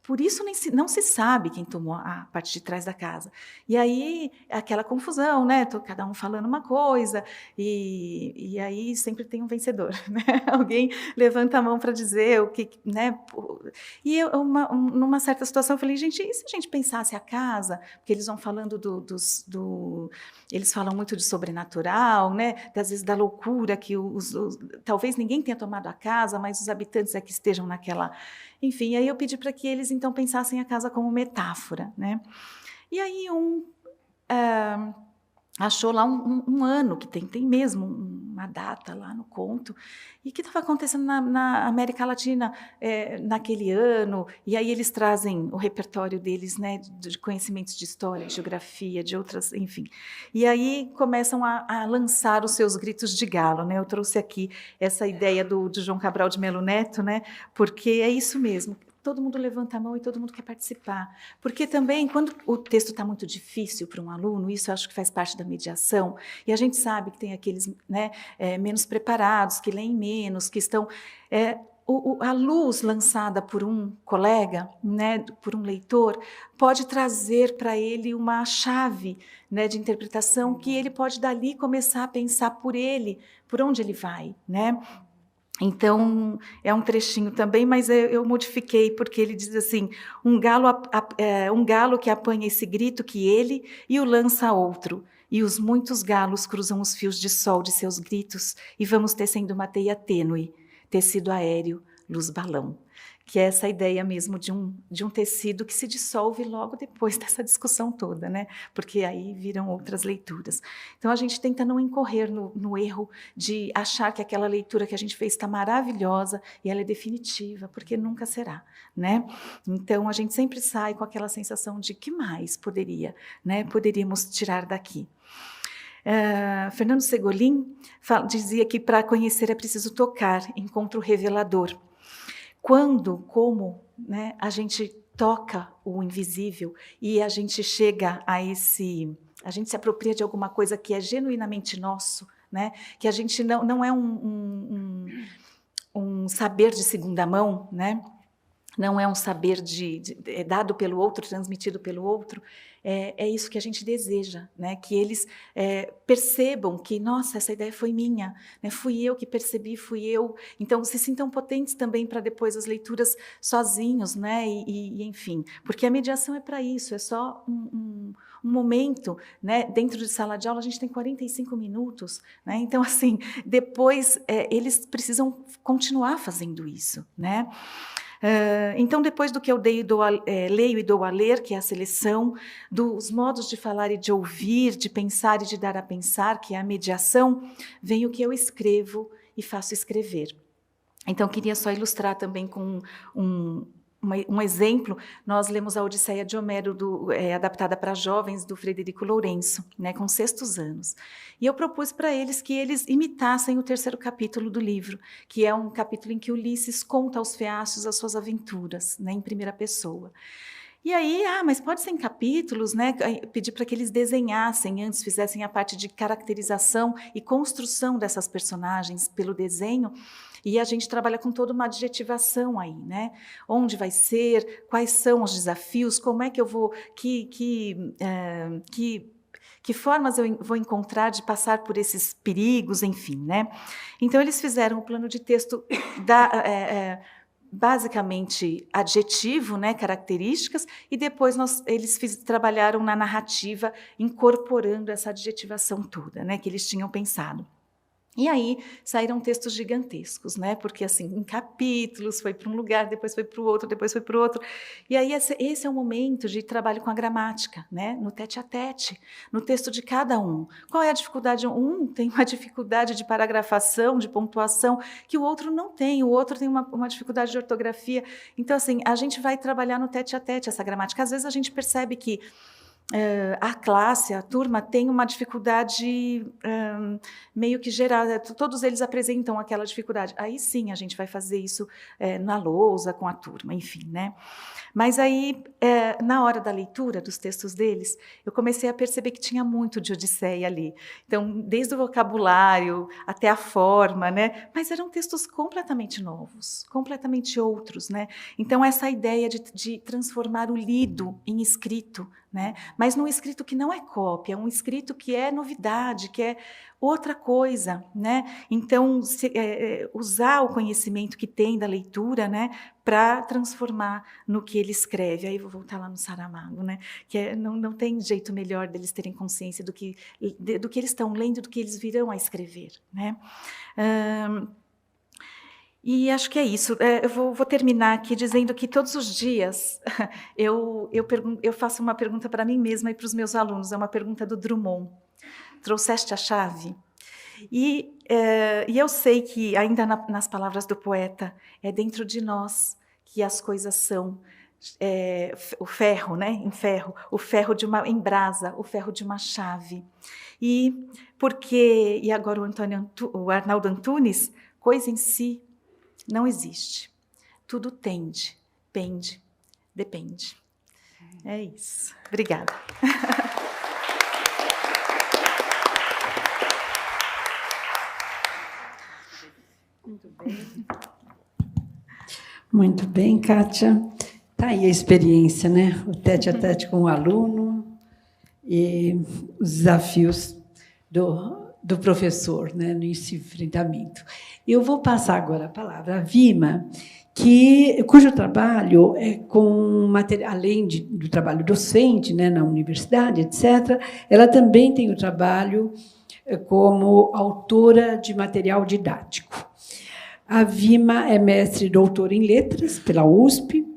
por isso não se sabe quem tomou a parte de trás da casa. E aí, aquela confusão, né? Cada um falando uma coisa, e aí sempre tem um vencedor, né? Alguém levanta a mão para dizer o que, né? E eu, numa certa situação, eu falei, gente, e se a gente pensasse a casa? Porque eles vão falando eles falam muito de sobrenatural, né? Às vezes da loucura, que talvez ninguém tenha tomado a casa, mas os habitantes é que estejam naquela... Enfim, aí eu pedi para que eles, então, pensassem a casa como metáfora, né? E aí achou lá um ano, que tem mesmo uma data lá no conto, e que estava acontecendo na América Latina naquele ano, e aí eles trazem o repertório deles, né, de conhecimentos de história, de geografia, de outras, enfim. E aí começam a lançar os seus gritos de galo, né? Eu trouxe aqui essa ideia do João Cabral de Melo Neto, né? Porque é isso mesmo. Todo mundo levanta a mão e todo mundo quer participar. Porque também, quando o texto está muito difícil para um aluno, isso eu acho que faz parte da mediação, e a gente sabe que tem aqueles, né, menos preparados, que leem menos, que estão... a luz lançada por um colega, né, por um leitor, pode trazer para ele uma chave, né, de interpretação, que ele pode dali começar a pensar por ele, por onde ele vai, né? Então, é um trechinho também, mas eu modifiquei, porque ele diz assim, um galo que apanha esse grito que ele e o lança a outro, e os muitos galos cruzam os fios de sol de seus gritos, e vamos tecendo uma teia tênue, tecido aéreo, luz balão. Que é essa ideia mesmo de um tecido que se dissolve logo depois dessa discussão toda, né? Porque aí viram outras leituras. Então, a gente tenta não incorrer no erro de achar que aquela leitura que a gente fez está maravilhosa e ela é definitiva, porque nunca será, né? Então, a gente sempre sai com aquela sensação de que mais poderíamos tirar daqui. Fernando Segolin dizia que para conhecer é preciso tocar, encontro revelador. Como, né, a gente toca o invisível e a gente chega a a gente se apropria de alguma coisa que é genuinamente nosso, né, que a gente não é um saber de segunda mão, né, não é um saber dado pelo outro, transmitido pelo outro, é isso que a gente deseja, né? Que eles percebam que, nossa, essa ideia foi minha, né? Fui eu que percebi, fui eu. Então, se sintam potentes também para depois as leituras sozinhos, né? Enfim, porque a mediação é para isso, é só um momento, né? Dentro de sala de aula, a gente tem 45 minutos, né? Então, assim, depois eles precisam continuar fazendo isso, né? Então, depois do que eu leio e dou a ler, que é a seleção, dos modos de falar e de ouvir, de pensar e de dar a pensar, que é a mediação, vem o que eu escrevo e faço escrever. Então, queria só ilustrar também com um exemplo. Nós lemos a Odisseia de Homero, adaptada para jovens, do Frederico Lourenço, né, com 6º anos. E eu propus para eles que eles imitassem o 3º capítulo do livro, que é um capítulo em que Ulisses conta aos feácios as suas aventuras, né, em primeira pessoa. E aí, mas pode ser em capítulos, né? Pedi para que eles desenhassem antes, fizessem a parte de caracterização e construção dessas personagens pelo desenho. E a gente trabalha com toda uma adjetivação aí, né? Onde vai ser, quais são os desafios, como é que eu vou, que formas eu vou encontrar de passar por esses perigos, enfim, né? Então, eles fizeram o plano de texto basicamente adjetivo, né, características, e depois eles trabalharam na narrativa, incorporando essa adjetivação toda, né, que eles tinham pensado. E aí saíram textos gigantescos, né? Porque assim, em capítulos, foi para um lugar, depois foi para o outro, depois foi para o outro. E aí esse é o momento de trabalho com a gramática, né? No tete-a-tete, no texto de cada um. Qual é a dificuldade? Um tem uma dificuldade de paragrafação, de pontuação, que o outro não tem, o outro tem uma dificuldade de ortografia. Então, assim, a gente vai trabalhar no tete-a-tete essa gramática. Às vezes a gente percebe que a classe, a turma, tem uma dificuldade meio que geral, todos eles apresentam aquela dificuldade. Aí sim a gente vai fazer isso na lousa, com a turma, enfim, né? Mas aí, na hora da leitura dos textos deles, eu comecei a perceber que tinha muito de Odisseia ali. Então, desde o vocabulário até a forma, né? Mas eram textos completamente novos, completamente outros, né? Então, essa ideia de transformar o lido em escrito, né? Mas num escrito que não é cópia, um escrito que é novidade, que é outra coisa, né? Então, usar o conhecimento que tem da leitura, né, para transformar no que ele escreve. Aí vou voltar lá no Saramago, né? Que não tem jeito melhor deles terem consciência do que eles estão lendo, do que eles virão a escrever, né? E acho que é isso. Eu vou terminar aqui dizendo que todos os dias eu faço uma pergunta para mim mesma e para os meus alunos. É uma pergunta do Drummond. Trouxeste a chave? E eu sei que, ainda nas palavras do poeta, é dentro de nós que as coisas são o ferro, né? Em ferro, o ferro em brasa, o ferro de uma chave. E agora o Arnaldo Antunes, coisa em si não existe. Tudo tende, pende, depende. É isso. Obrigada. Muito bem. Muito bem, Kátia. Está aí a experiência, né? O tete-a-tete com o aluno e os desafios do professor, né, nesse enfrentamento. Eu vou passar agora a palavra à Vima, cujo trabalho é além do trabalho docente, né, na universidade, etc., ela também tem o trabalho como autora de material didático. A Vima é mestre e doutora em letras pela USP,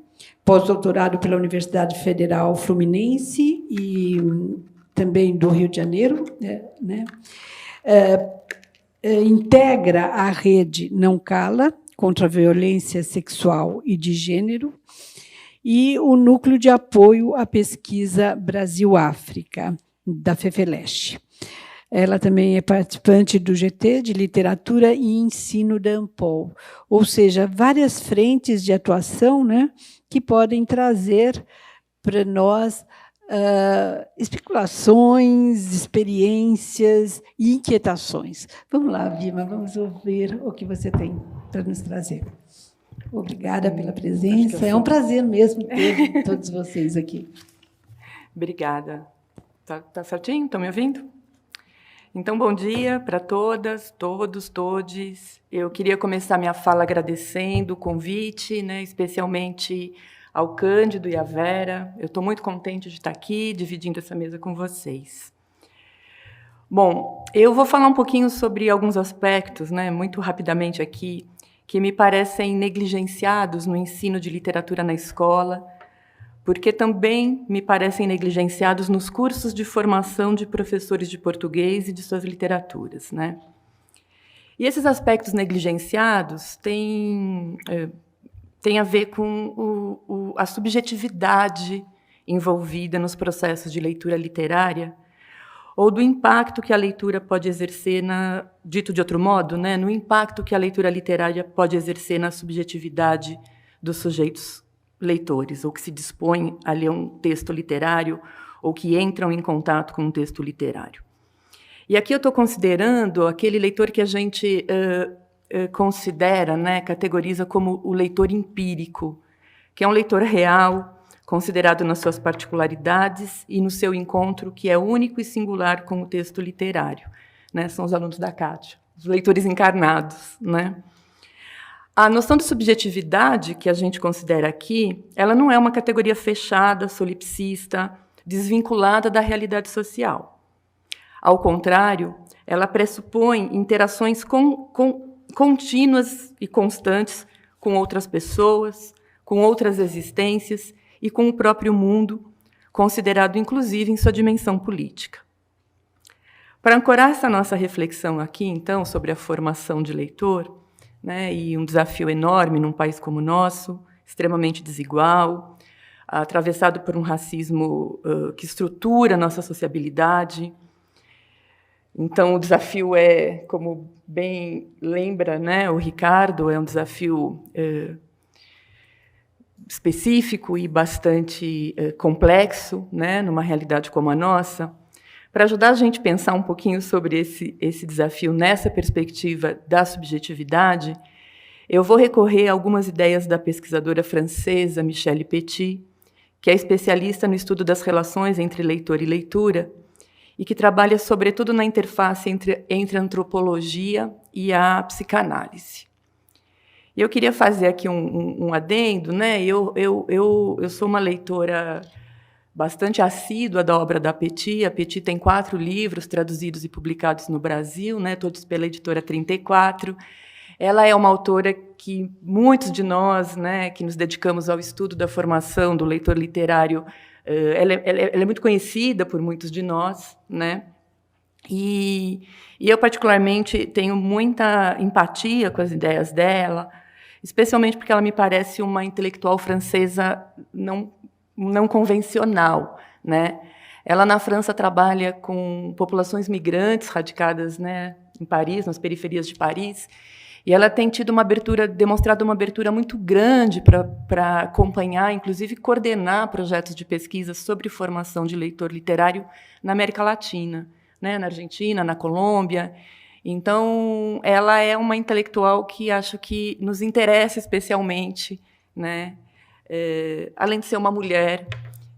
pós-doutorado pela Universidade Federal Fluminense e também do Rio de Janeiro, né? Integra a rede Não Cala contra a violência sexual e de gênero e o Núcleo de Apoio à Pesquisa Brasil-África, da FEFELESH. Ela também é participante do GT de Literatura e Ensino da Ampol, ou seja, várias frentes de atuação, né, que podem trazer para nós especulações, experiências e inquietações. Vamos lá, Vima, vamos ouvir o que você tem para nos trazer. Obrigada pela presença. É um prazer mesmo ter todos vocês aqui. Obrigada. Tá certinho? Estão me ouvindo? Então, bom dia para todas, todos, todes. Eu queria começar minha fala agradecendo o convite, né, especialmente ao Cândido e à Vera. Eu estou muito contente de estar aqui, dividindo essa mesa com vocês. Bom, eu vou falar um pouquinho sobre alguns aspectos, né, muito rapidamente aqui, que me parecem negligenciados no ensino de literatura na escola, porque também me parecem negligenciados nos cursos de formação de professores de português e de suas literaturas, né? E esses aspectos negligenciados têm a ver com a subjetividade envolvida nos processos de leitura literária, ou do impacto que a leitura pode exercer, dito de outro modo, né, no impacto que a leitura literária pode exercer na subjetividade dos sujeitos leitores, ou que se dispõem a ler um texto literário, ou que entram em contato com um texto literário. E aqui eu estou considerando aquele leitor que a gente considera, né, categoriza como o leitor empírico, que é um leitor real, considerado nas suas particularidades e no seu encontro, que é único e singular com o texto literário, né? São os alunos da Cátia, os leitores encarnados, né? A noção de subjetividade que a gente considera aqui, ela não é uma categoria fechada, solipsista, desvinculada da realidade social. Ao contrário, ela pressupõe interações contínuas e constantes com outras pessoas, com outras existências e com o próprio mundo, considerado inclusive em sua dimensão política. Para ancorar essa nossa reflexão aqui, então, sobre a formação de leitor, né, e um desafio enorme num país como o nosso, extremamente desigual, atravessado por um racismo que estrutura a nossa sociabilidade. Então, o desafio é, como bem lembra, né, o Ricardo, é um desafio específico e bastante complexo, né, numa realidade como a nossa. Para ajudar a gente a pensar um pouquinho sobre esse desafio nessa perspectiva da subjetividade, eu vou recorrer a algumas ideias da pesquisadora francesa Michèle Petit, que é especialista no estudo das relações entre leitor e leitura, e que trabalha, sobretudo, na interface entre a antropologia e a psicanálise. E eu queria fazer aqui um adendo, né? Eu sou uma leitora bastante assídua da obra da Petit. A Petit tem 4 livros traduzidos e publicados no Brasil, né? Todos pela editora 34. Ela é uma autora que muitos de nós, né, que nos dedicamos ao estudo da formação do leitor literário, ela é muito conhecida por muitos de nós, né? E eu, particularmente, tenho muita empatia com as ideias dela, especialmente porque ela me parece uma intelectual francesa não convencional, né? Ela, na França, trabalha com populações migrantes radicadas, né, em Paris, nas periferias de Paris, e ela tem demonstrado uma abertura muito grande para acompanhar, inclusive coordenar projetos de pesquisa sobre formação de leitor literário na América Latina, né, na Argentina, na Colômbia. Então, ela é uma intelectual que acho que nos interessa especialmente, né? Além de ser uma mulher,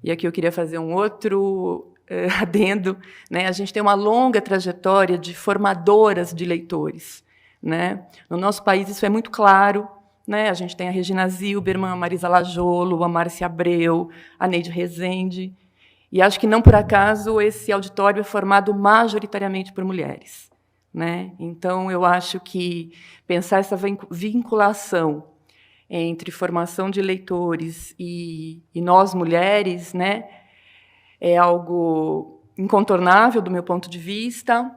e aqui eu queria fazer um outro adendo, né? A gente tem uma longa trajetória de formadoras de leitores, né? No nosso país isso é muito claro, né? A gente tem a Regina Zilberman, a Marisa Lajolo, a Márcia Abreu, a Neide Rezende, e acho que não por acaso esse auditório é formado majoritariamente por mulheres, né? Então, eu acho que pensar essa vinculação entre formação de leitores e nós, mulheres, né, é algo incontornável do meu ponto de vista.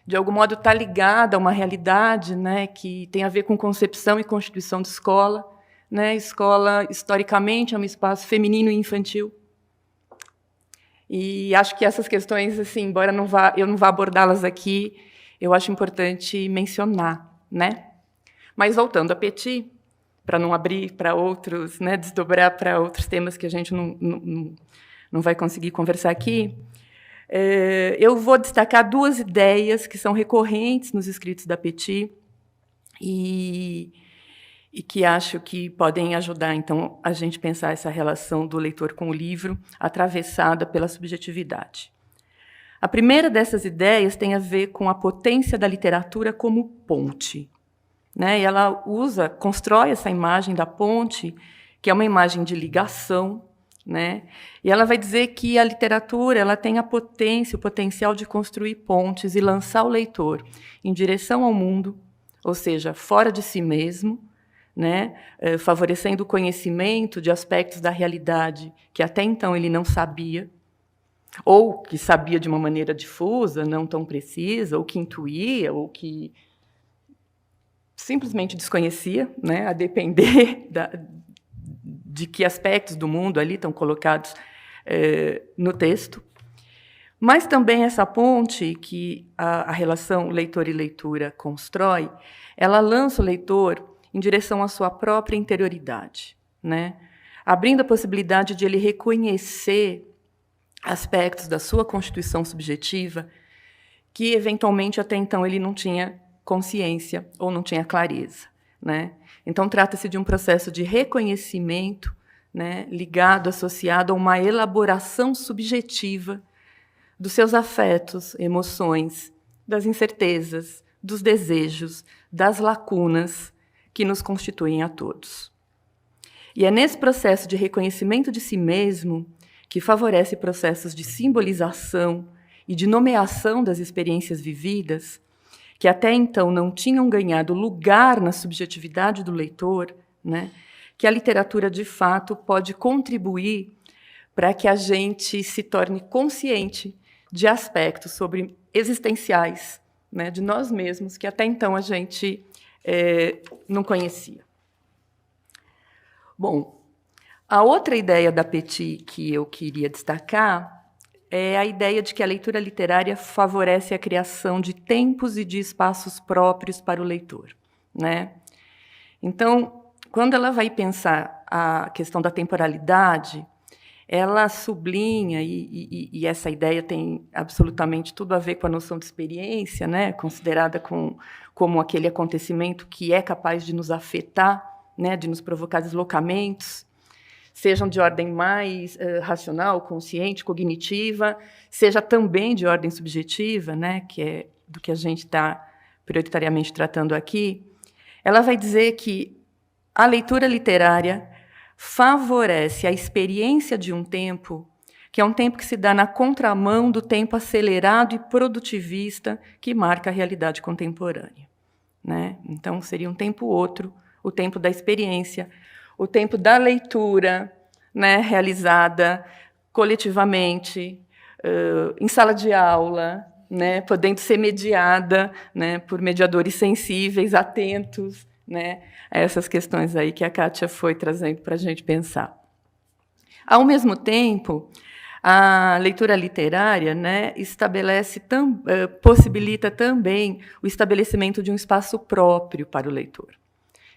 De algum modo, está ligada a uma realidade, né, que tem a ver com concepção e constituição de escola. Né? Escola, historicamente, é um espaço feminino e infantil. E acho que essas questões, assim, embora eu não vá abordá-las aqui, eu acho importante mencionar, né? Mas, voltando a Petit, para não abrir para outros, né, desdobrar para outros temas que a gente não vai conseguir conversar aqui, eu vou destacar 2 ideias que são recorrentes nos escritos da Petit e que acho que podem ajudar, então, a gente pensar essa relação do leitor com o livro atravessada pela subjetividade. A primeira dessas ideias tem a ver com a potência da literatura como ponte, né? E ela constrói essa imagem da ponte, que é uma imagem de ligação, né? E ela vai dizer que a literatura ela tem a potência, o potencial de construir pontes e lançar o leitor em direção ao mundo, ou seja, fora de si mesmo, né, favorecendo o conhecimento de aspectos da realidade que até então ele não sabia, ou que sabia de uma maneira difusa, não tão precisa, ou que intuía, ou que simplesmente desconhecia, né, a depender de que aspectos do mundo ali estão colocados no texto. Mas também essa ponte que a relação leitor e leitura constrói, ela lança o leitor em direção à sua própria interioridade, né, abrindo a possibilidade de ele reconhecer aspectos da sua constituição subjetiva que, eventualmente, até então ele não tinha consciência ou não tinha clareza, né? Então, trata-se de um processo de reconhecimento, né, ligado, associado a uma elaboração subjetiva dos seus afetos, emoções, das incertezas, dos desejos, das lacunas que nos constituem a todos. E é nesse processo de reconhecimento de si mesmo que favorece processos de simbolização e de nomeação das experiências vividas, que até então não tinham ganhado lugar na subjetividade do leitor, né, que a literatura, de fato, pode contribuir para que a gente se torne consciente de aspectos existenciais, né, de nós mesmos, que até então a gente não conhecia. Bom, a outra ideia da Petit que eu queria destacar é a ideia de que a leitura literária favorece a criação de tempos e de espaços próprios para o leitor, né? Então, quando ela vai pensar a questão da temporalidade, ela sublinha, e essa ideia tem absolutamente tudo a ver com a noção de experiência, né? Considerada como aquele acontecimento que é capaz de nos afetar, né? De nos provocar deslocamentos, sejam de ordem mais racional, consciente, cognitiva, seja também de ordem subjetiva, né, que é do que a gente está prioritariamente tratando aqui, ela vai dizer que a leitura literária favorece a experiência de um tempo, que é um tempo que se dá na contramão do tempo acelerado e produtivista que marca a realidade contemporânea, né? Então, seria um tempo outro, o tempo da experiência, o tempo da leitura, né, realizada coletivamente, em sala de aula, né, podendo ser mediada, né, por mediadores sensíveis, atentos, né, a essas questões aí que a Kátia foi trazendo para a gente pensar. Ao mesmo tempo, a leitura literária, né, possibilita também o estabelecimento de um espaço próprio para o leitor.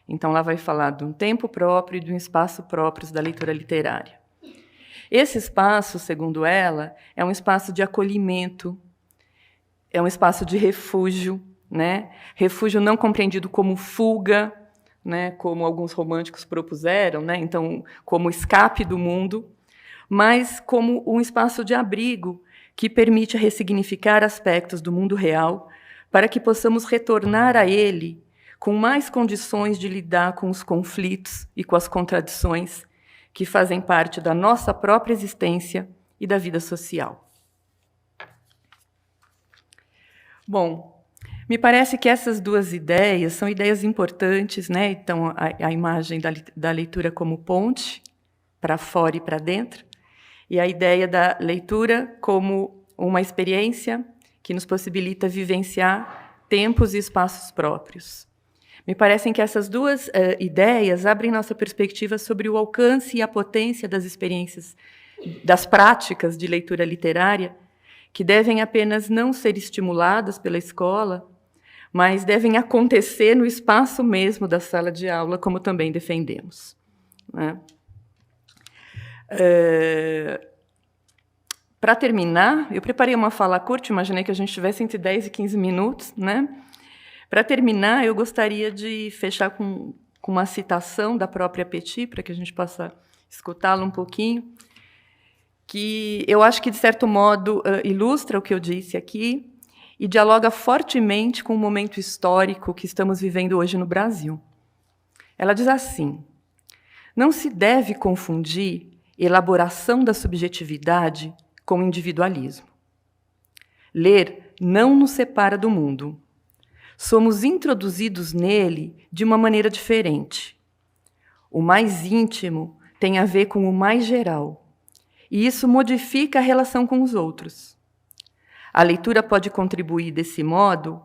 Então, ela vai falar de um tempo próprio e de um espaço próprios da leitura literária. Esse espaço, segundo ela, é um espaço de acolhimento, é um espaço de refúgio, né? Refúgio não compreendido como fuga, né? Como alguns românticos propuseram, né? Então, como escape do mundo, mas como um espaço de abrigo que permite ressignificar aspectos do mundo real para que possamos retornar a ele com mais condições de lidar com os conflitos e com as contradições que fazem parte da nossa própria existência e da vida social. Bom, me parece que essas duas ideias são ideias importantes, né? Então, a imagem da leitura como ponte, para fora e para dentro, e a ideia da leitura como uma experiência que nos possibilita vivenciar tempos e espaços próprios. Me parecem que essas duas ideias abrem nossa perspectiva sobre o alcance e a potência das experiências, das práticas de leitura literária, que devem apenas não ser estimuladas pela escola, mas devem acontecer no espaço mesmo da sala de aula, como também defendemos, né? Para terminar, eu preparei uma fala curta, imaginei que a gente tivesse entre 10 e 15 minutos, né? Para terminar, eu gostaria de fechar com uma citação da própria Petit, para que a gente possa escutá-la um pouquinho, que eu acho que, de certo modo, ilustra o que eu disse aqui e dialoga fortemente com o momento histórico que estamos vivendo hoje no Brasil. Ela diz assim: não se deve confundir elaboração da subjetividade com individualismo. Ler não nos separa do mundo. Somos introduzidos nele de uma maneira diferente, O mais íntimo tem a ver com o mais geral, e isso modifica a relação com os outros. A leitura pode contribuir, desse modo,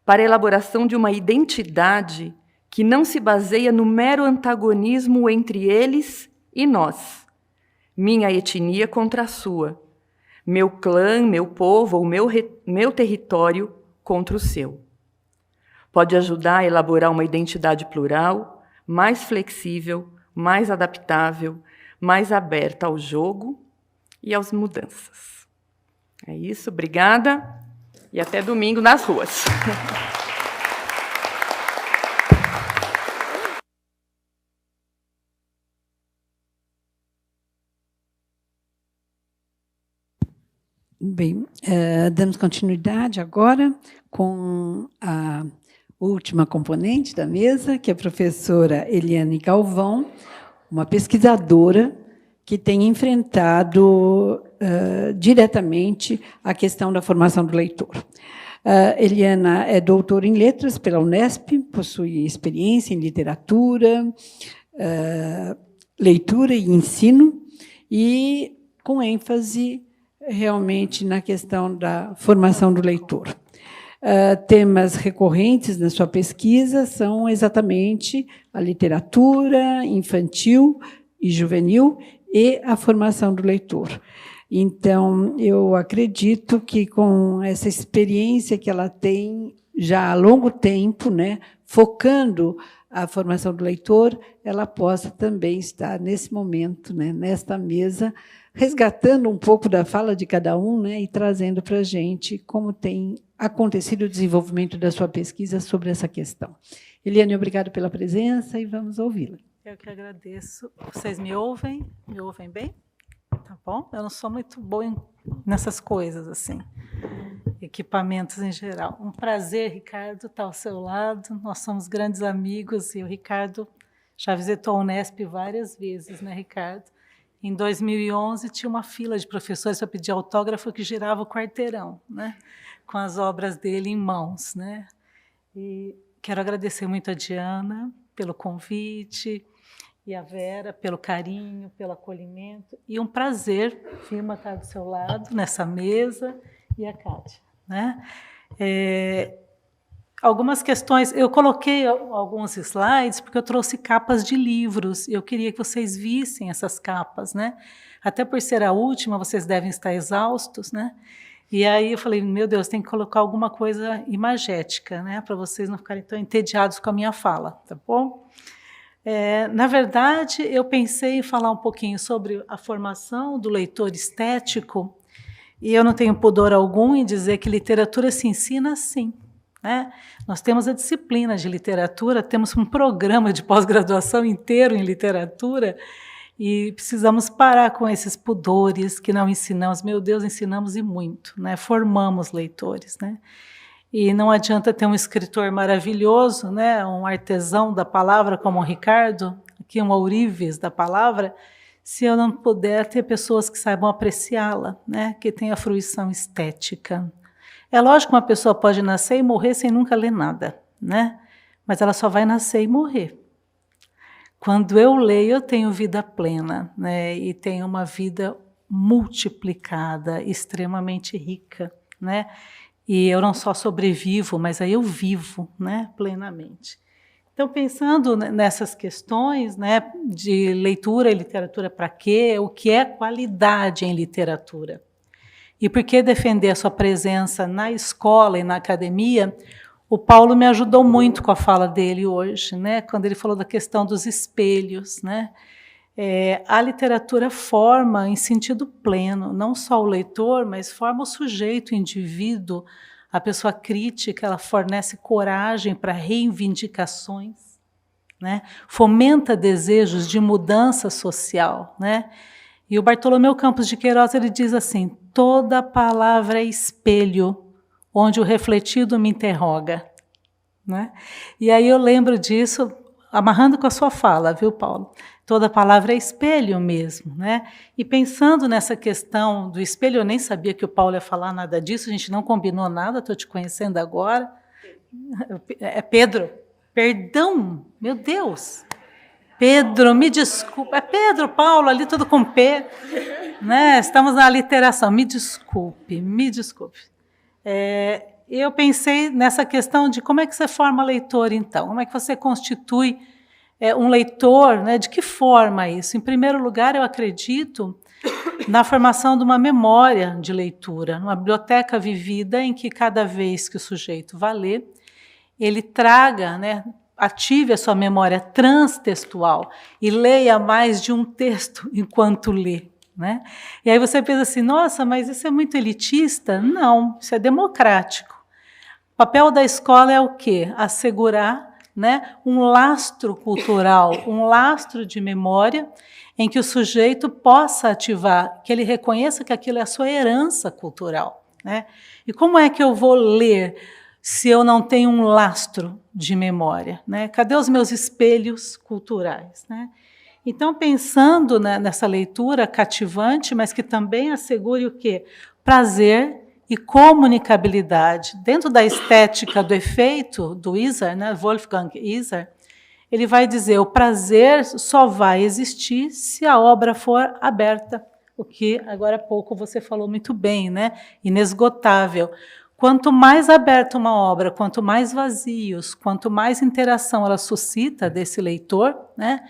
para a elaboração de uma identidade que não se baseia no mero antagonismo entre eles e nós. Minha etnia contra a sua, meu clã, meu povo ou meu território contra o seu. Pode ajudar a elaborar uma identidade plural, mais flexível, mais adaptável, mais aberta ao jogo e às mudanças. É isso, obrigada e até domingo nas ruas. Bem, damos continuidade agora com a última componente da mesa, que é a professora Eliane Galvão, uma pesquisadora que tem enfrentado diretamente a questão da formação do leitor. Eliana é doutora em letras pela Unesp, possui experiência em literatura, leitura e ensino, e com ênfase realmente na questão da formação do leitor. Temas recorrentes na sua pesquisa são exatamente a literatura infantil e juvenil e a formação do leitor. Então, eu acredito que, com essa experiência que ela tem já há longo tempo, né, focando a formação do leitor, ela possa também estar, nesse momento, né, nesta mesa, resgatando um pouco da fala de cada um, né, e trazendo para a gente como tem acontecido o desenvolvimento da sua pesquisa sobre essa questão. Eliane, obrigada pela presença e vamos ouvi-la. Eu que agradeço. Vocês me ouvem? Me ouvem bem? Tá bom? Eu não sou muito boa nessas coisas, assim, equipamentos em geral. Um prazer, Ricardo, estar ao seu lado. Nós somos grandes amigos e o Ricardo já visitou a Unesp várias vezes, né, Ricardo? Em 2011, tinha uma fila de professores para pedir autógrafo que girava o quarteirão, né, com as obras dele em mãos, né? E quero agradecer muito a Diana pelo convite e a Vera pelo carinho, pelo acolhimento. E um prazer, Firma, estar do seu lado, nessa mesa, e a Kátia, né? Algumas questões, eu coloquei alguns slides porque eu trouxe capas de livros, eu queria que vocês vissem essas capas, né? Até por ser a última, vocês devem estar exaustos, né? E aí eu falei, meu Deus, tem que colocar alguma coisa imagética, né? Para vocês não ficarem tão entediados com a minha fala, tá bom? Na verdade, eu pensei em falar um pouquinho sobre a formação do leitor estético, e eu não tenho pudor algum em dizer que literatura se ensina assim, né? Nós temos a disciplina de literatura, temos um programa de pós-graduação inteiro em literatura e precisamos parar com esses pudores que não ensinamos. Meu Deus, ensinamos e muito, né? Formamos leitores, né? E não adianta ter um escritor maravilhoso, né? Um artesão da palavra como o Ricardo, aqui um ourives da palavra, se eu não puder ter pessoas que saibam apreciá-la, né? Que tenham a fruição estética. É lógico que uma pessoa pode nascer e morrer sem nunca ler nada, né? Mas ela só vai nascer e morrer. Quando eu leio, eu tenho vida plena, né? E tenho uma vida multiplicada, extremamente rica, né? E eu não só sobrevivo, mas aí eu vivo, né, plenamente. Então, pensando nessas questões, né, de leitura e literatura para quê, o que é qualidade em literatura? E por que defender a sua presença na escola e na academia? O Paulo me ajudou muito com a fala dele hoje, né? Quando ele falou da questão dos espelhos, né? A literatura forma em sentido pleno, não só o leitor, mas forma o sujeito, o indivíduo, a pessoa crítica, ela fornece coragem para reivindicações, né? Fomenta desejos de mudança social, né? E o Bartolomeu Campos de Queiroz ele diz assim: toda palavra é espelho, onde o refletido me interroga, né? E aí eu lembro disso, amarrando com a sua fala, viu, Paulo? Toda palavra é espelho mesmo, né? E pensando nessa questão do espelho, eu nem sabia que o Paulo ia falar nada disso, a gente não combinou nada, estou te conhecendo agora. É Pedro? Perdão, meu Deus! Pedro, me desculpe. É Pedro, Paulo, ali tudo com P. Né? Estamos na literação. Me desculpe, me desculpe. Eu pensei nessa questão de como é que você forma leitor, então. Como é que você constitui um leitor, né? De que forma isso? Em primeiro lugar, eu acredito na formação de uma memória de leitura, numa biblioteca vivida em que cada vez que o sujeito vá ler, ele traga, né, ative a sua memória transtextual e leia mais de um texto enquanto lê. Né? E aí você pensa assim, nossa, mas isso é muito elitista? Não, isso é democrático. O papel da escola é o quê? Assegurar, né, um lastro cultural, um lastro de memória em que o sujeito possa ativar, que ele reconheça que aquilo é a sua herança cultural. Né? E como é que eu vou ler se eu não tenho um lastro de memória? Né? Cadê os meus espelhos culturais? Né? Então, pensando nessa leitura cativante, mas que também assegure o quê? Prazer e comunicabilidade. Dentro da estética do efeito do Isar, né, Wolfgang Isar, ele vai dizer o prazer só vai existir se a obra for aberta, o que agora há pouco você falou muito bem, né? Inesgotável. Quanto mais aberta uma obra, quanto mais vazios, quanto mais interação ela suscita desse leitor, né,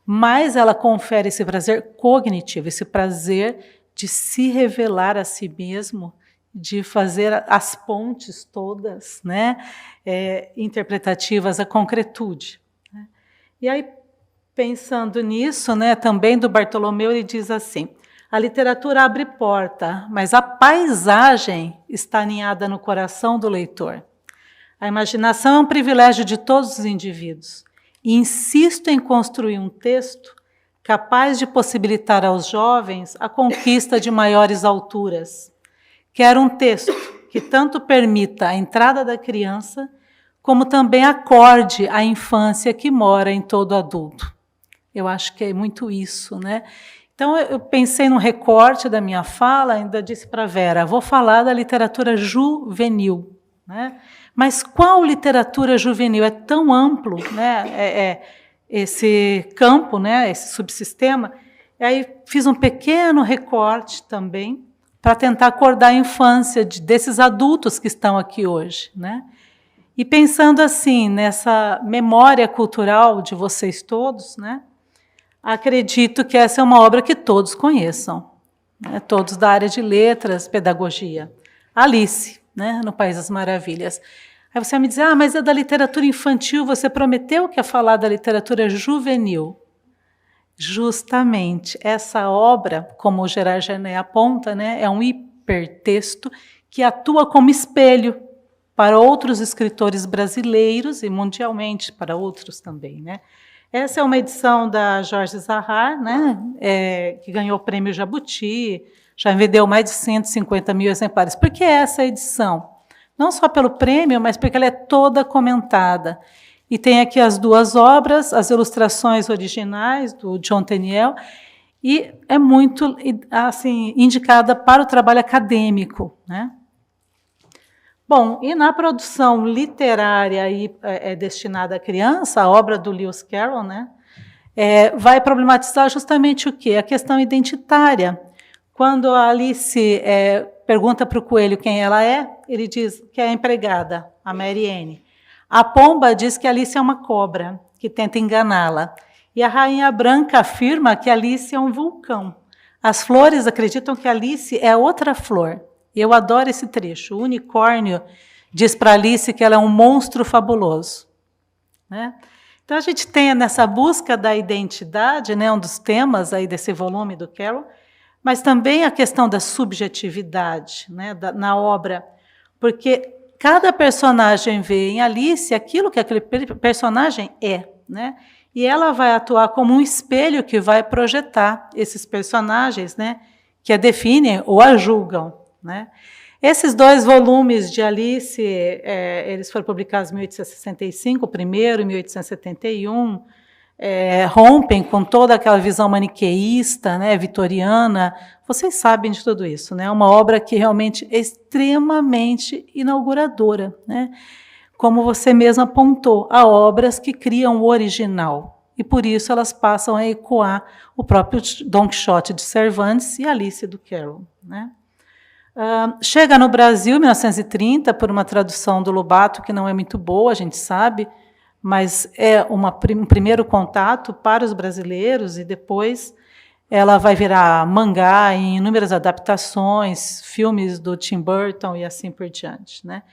mais ela confere esse prazer cognitivo, esse prazer de se revelar a si mesmo, de fazer as pontes todas, né, interpretativas à concretude. Né? E aí, pensando nisso, né, também do Bartolomeu, ele diz assim, a literatura abre porta, mas a paisagem está aninhada no coração do leitor. A imaginação é um privilégio de todos os indivíduos. E insisto em construir um texto capaz de possibilitar aos jovens a conquista de maiores alturas. Quero um texto que tanto permita a entrada da criança, como também acorde a infância que mora em todo adulto. Eu acho que é muito isso, né? Então, eu pensei no recorte da minha fala, ainda disse para a Vera, vou falar da literatura juvenil, né? Mas qual literatura juvenil? É tão amplo, né? Esse campo, né? Esse subsistema. E aí fiz um pequeno recorte também, para tentar acordar a infância desses adultos que estão aqui hoje. Né? E pensando assim, nessa memória cultural de vocês todos, né? Acredito que essa é uma obra que todos conheçam, né? Todos da área de letras, pedagogia. Alice, né? No País das Maravilhas. Aí você vai me dizer, mas é da literatura infantil, você prometeu que ia falar da literatura juvenil. Justamente, essa obra, como o Gerard Genet aponta, né, é um hipertexto que atua como espelho para outros escritores brasileiros e mundialmente para outros também. Né? Essa é uma edição da Jorge Zahar, né, que ganhou o prêmio Jabuti, já vendeu mais de 150 mil exemplares. Por que essa edição? Não só pelo prêmio, mas porque ela é toda comentada. E tem aqui as duas obras, as ilustrações originais do John Tenniel, e é muito assim, indicada para o trabalho acadêmico. Né? Bom, e na produção literária destinada à criança, a obra do Lewis Carroll, né, vai problematizar justamente o quê? A questão identitária. Quando a Alice pergunta para o coelho quem ela é, ele diz que é a empregada, a Mary Ann. A pomba diz que Alice é uma cobra, que tenta enganá-la. E a rainha branca afirma que Alice é um vulcão. As flores acreditam que Alice é outra flor. Eu adoro esse trecho. O unicórnio diz para Alice que ela é um monstro fabuloso. Né? Então, a gente tem nessa busca da identidade, né, um dos temas aí desse volume do Carroll, mas também a questão da subjetividade, né, na obra, porque cada personagem vê em Alice aquilo que aquele personagem é, né? E ela vai atuar como um espelho que vai projetar esses personagens, né, que a definem ou a julgam. Né? Esses dois volumes de Alice, eles foram publicados em 1865, o primeiro em 1871, rompem com toda aquela visão maniqueísta, né, vitoriana. Vocês sabem de tudo isso, né? É uma obra que realmente é extremamente inauguradora, né? Como você mesmo apontou, há obras que criam o original. E e por isso elas passam a ecoar o próprio Don Quixote de Cervantes e Alice do Carroll, né? Chega no Brasil em 1930 por uma tradução do Lobato, que não é muito boa, a gente sabe, mas é um primeiro contato para os brasileiros, e depois ela vai virar mangá em inúmeras adaptações, filmes do Tim Burton e assim por diante, né?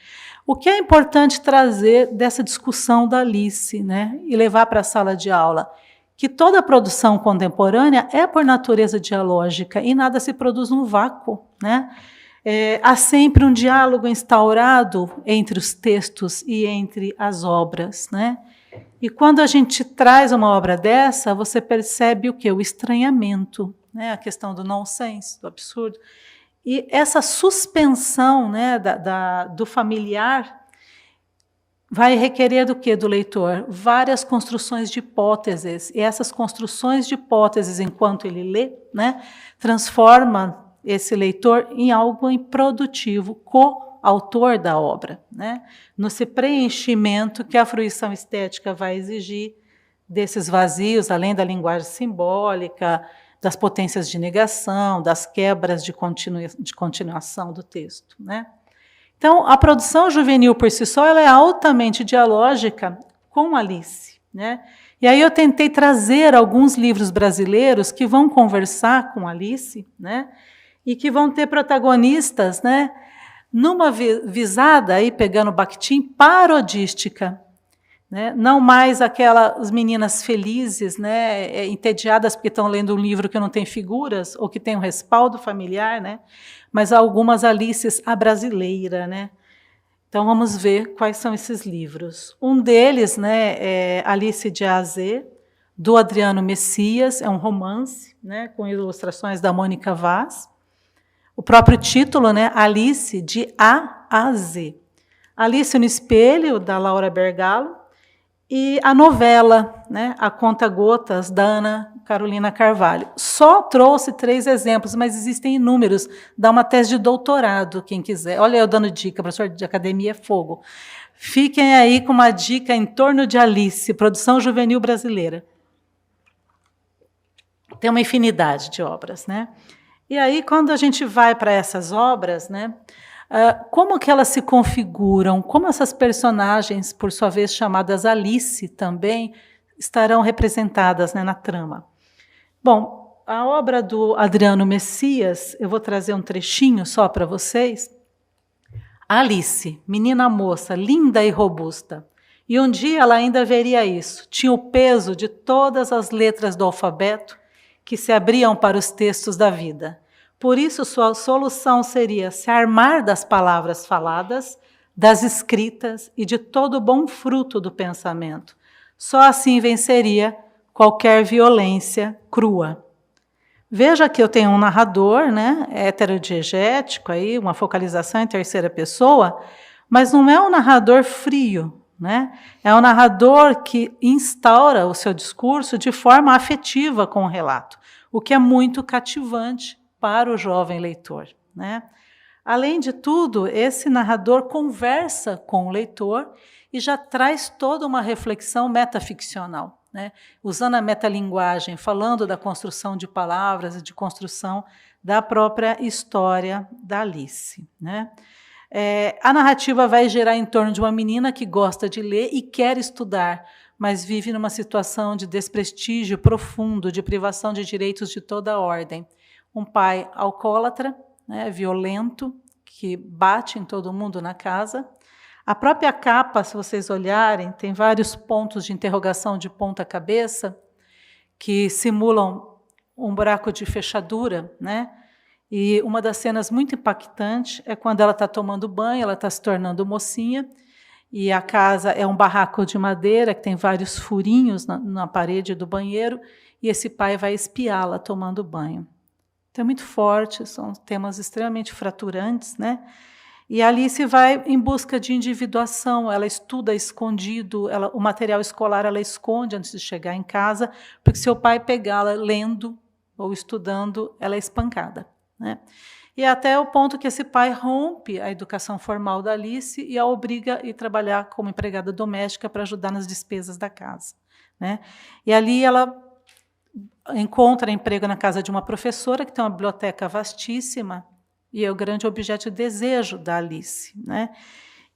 O que é importante trazer dessa discussão da Alice, né, e levar para a sala de aula? Que toda produção contemporânea é, por natureza, dialógica, e nada se produz num vácuo, né? Há sempre um diálogo instaurado entre os textos e entre as obras, né? E quando a gente traz uma obra dessa, você percebe o quê? O estranhamento, né? A questão do nonsense, do absurdo. E essa suspensão, né, do familiar vai requerer do quê do leitor? Várias construções de hipóteses. E essas construções de hipóteses, enquanto ele lê, né, transforma esse leitor em algo improdutivo, coautor da obra, né? Nesse preenchimento que a fruição estética vai exigir desses vazios, além da linguagem simbólica, das potências de negação, das quebras de continuação do texto, né? Então, a produção juvenil por si só ela é altamente dialógica com Alice, né? E aí eu tentei trazer alguns livros brasileiros que vão conversar com Alice, né? E que vão ter protagonistas, né, numa visada, aí, pegando Bakhtin, parodística, né? Não mais aquelas meninas felizes, né, entediadas porque estão lendo um livro que não tem figuras, ou que tem um respaldo familiar, né? Mas algumas Alices à brasileira, né? Então, vamos ver quais são esses livros. Um deles, né, é Alice de A a Z, do Adriano Messias, é um romance, né, com ilustrações da Mônica Vaz. O próprio título, né, Alice de A a Z. Alice no Espelho, da Laura Bergalo, e a novela, né, A Conta Gotas, da Ana Carolina Carvalho. Só trouxe 3 exemplos, mas existem inúmeros. Dá uma tese de doutorado, quem quiser. Olha eu dando dica, professor de academia é fogo. Fiquem aí com uma dica em torno de Alice, produção juvenil brasileira. Tem uma infinidade de obras, né? E aí, quando a gente vai para essas obras, né, como que elas se configuram? Como essas personagens, por sua vez chamadas Alice também, estarão representadas, né, na trama? Bom, a obra do Adriano Messias, eu vou trazer um trechinho só para vocês. Alice, menina moça, linda e robusta. E um dia ela ainda veria isso. Tinha o peso de todas as letras do alfabeto que se abriam para os textos da vida. Por isso, sua solução seria se armar das palavras faladas, das escritas e de todo o bom fruto do pensamento. Só assim venceria qualquer violência crua. Veja que eu tenho um narrador, né, heterodiegético, aí, uma focalização em terceira pessoa, mas não é um narrador frio, né? É um narrador que instaura o seu discurso de forma afetiva com o relato, o que é muito cativante para o jovem leitor, né? Além de tudo, esse narrador conversa com o leitor e já traz toda uma reflexão metaficcional, né? Usando a metalinguagem, falando da construção de palavras e de construção da própria história da Alice, né? A narrativa vai girar em torno de uma menina que gosta de ler e quer estudar, mas vive numa situação de desprestígio profundo, de privação de direitos de toda a ordem. Um pai alcoólatra, né, violento, que bate em todo mundo na casa. A própria capa, se vocês olharem, tem vários pontos de interrogação de ponta cabeça que simulam um buraco de fechadura, né? E uma das cenas muito impactantes é quando ela está tomando banho, ela está se tornando mocinha, e a casa é um barraco de madeira que tem vários furinhos na parede do banheiro, e esse pai vai espiá-la tomando banho. Então é muito forte, são temas extremamente fraturantes, né? E a Alice vai em busca de individuação, ela estuda escondido, o material escolar ela esconde antes de chegar em casa, porque se o pai pegá-la lendo ou estudando, ela é espancada, né? E até o ponto que esse pai rompe a educação formal da Alice e a obriga a ir trabalhar como empregada doméstica para ajudar nas despesas da casa, né? E ali ela encontra emprego na casa de uma professora que tem uma biblioteca vastíssima, e é o grande objeto de desejo da Alice, né?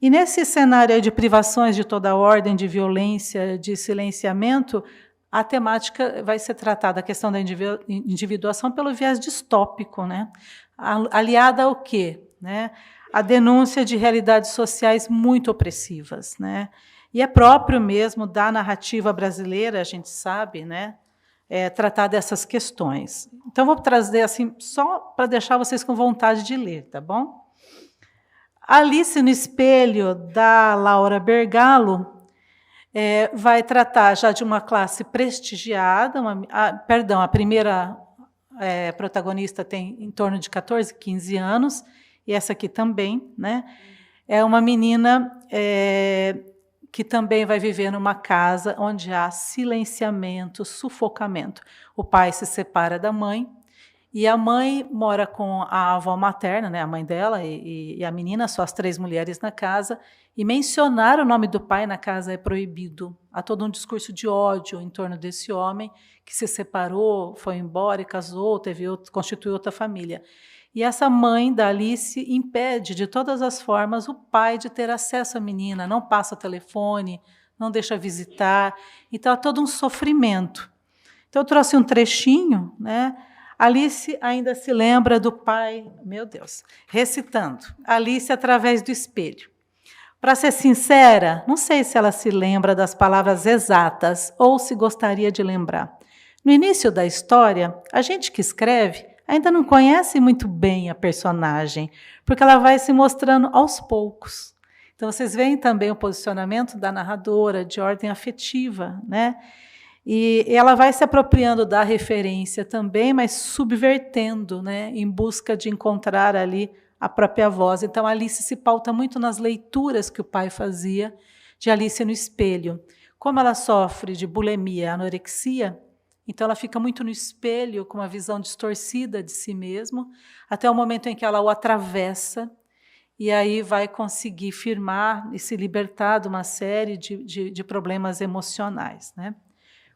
E nesse cenário de privações de toda ordem, de violência, de silenciamento, a temática vai ser tratada, a questão da individuação, pelo viés distópico, né? Aliada ao quê? Né? A denúncia de realidades sociais muito opressivas, né? E é próprio mesmo da narrativa brasileira, a gente sabe, né? Tratar dessas questões. Então, vou trazer assim, só para deixar vocês com vontade de ler, tá bom? Alice no Espelho, da Laura Bergalo, vai tratar já de uma classe prestigiada, a primeira protagonista tem em torno de 14, 15 anos, e essa aqui também, né? É uma menina que também vai viver numa casa onde há silenciamento, sufocamento. O pai se separa da mãe, e a mãe mora com a avó materna, né, a mãe dela e a menina, só as 3 mulheres na casa, e mencionar o nome do pai na casa é proibido. Há todo um discurso de ódio em torno desse homem que se separou, foi embora e casou, constituiu outra família. E essa mãe da Alice impede, de todas as formas, o pai de ter acesso à menina, não passa telefone, não deixa visitar. Então, há todo um sofrimento. Então, eu trouxe um trechinho, né? Alice ainda se lembra do pai, meu Deus, recitando, Alice através do espelho. Para ser sincera, não sei se ela se lembra das palavras exatas ou se gostaria de lembrar. No início da história, a gente que escreve ainda não conhece muito bem a personagem, porque ela vai se mostrando aos poucos. Então, vocês veem também o posicionamento da narradora de ordem afetiva, né? E ela vai se apropriando da referência também, mas subvertendo, né, em busca de encontrar ali a própria voz. Então, a Alice se pauta muito nas leituras que o pai fazia de Alice no Espelho. Como ela sofre de bulimia, anorexia, então ela fica muito no espelho, com uma visão distorcida de si mesma, até o momento em que ela o atravessa, e aí vai conseguir firmar e se libertar de uma série de problemas emocionais, né?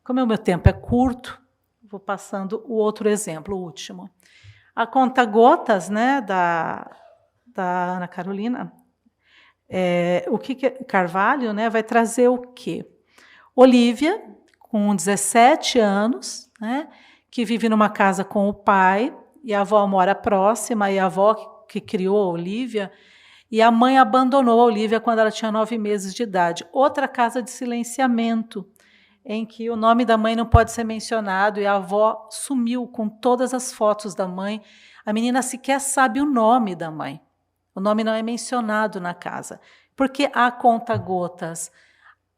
Como o meu tempo é curto, vou passando o outro exemplo, o último. A Conta-Gotas, né, da Ana Carolina, Carvalho, né, vai trazer o quê? Olivia, com 17 anos, né, que vive numa casa com o pai, e a avó mora próxima, e a avó que criou a Olivia, e a mãe abandonou a Olivia quando ela tinha 9 meses de idade. Outra casa de silenciamento, em que o nome da mãe não pode ser mencionado, e a avó sumiu com todas as fotos da mãe. A menina sequer sabe o nome da mãe. O nome não é mencionado na casa. Porque a Conta-Gotas,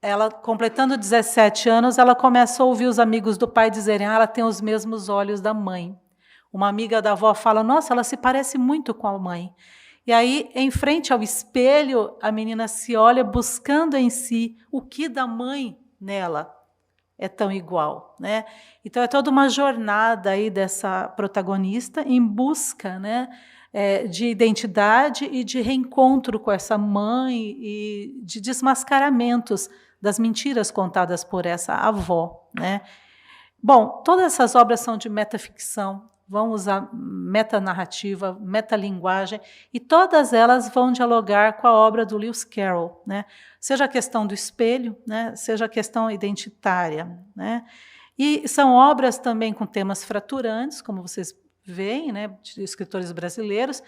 ela, completando 17 anos, ela começa a ouvir os amigos do pai dizerem: ela tem os mesmos olhos da mãe. Uma amiga da avó fala: nossa, ela se parece muito com a mãe. E aí, em frente ao espelho, a menina se olha buscando em si o que da mãe nela é tão igual, né? Então, é toda uma jornada aí dessa protagonista em busca, né, de identidade e de reencontro com essa mãe e de desmascaramentos das mentiras contadas por essa avó, né? Bom, todas essas obras são de metaficção, vão usar metanarrativa, metalinguagem, e todas elas vão dialogar com a obra do Lewis Carroll, né? Seja a questão do espelho, né? Seja a questão identitária, né? E são obras também com temas fraturantes, como vocês veem, né, de escritores brasileiros,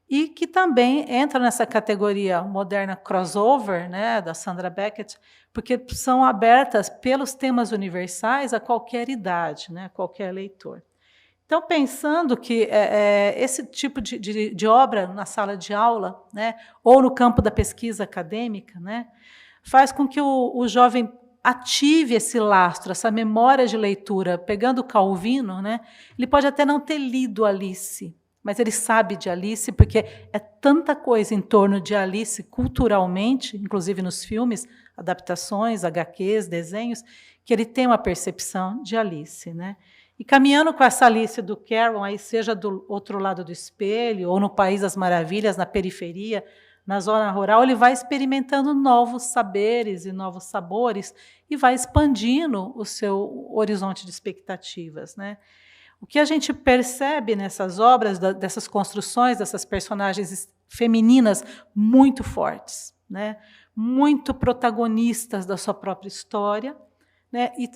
e que também entram nessa categoria moderna crossover, né, da Sandra Beckett, porque são abertas pelos temas universais a qualquer idade, né, qualquer leitor. Então, pensando que esse tipo de obra na sala de aula, né, ou no campo da pesquisa acadêmica, né, faz com que o jovem ative esse lastro, essa memória de leitura. Pegando Calvino, né, ele pode até não ter lido Alice, mas ele sabe de Alice, porque é tanta coisa em torno de Alice culturalmente, inclusive nos filmes, adaptações, HQs, desenhos, que ele tem uma percepção de Alice, né? E caminhando com essa Alice do Carroll, aí seja do outro lado do espelho, ou no País das Maravilhas, na periferia na zona rural, ele vai experimentando novos saberes e novos sabores e vai expandindo o seu horizonte de expectativas, né? O que a gente percebe nessas obras, dessas construções, dessas personagens femininas muito fortes, né? Muito protagonistas da sua própria história, né? E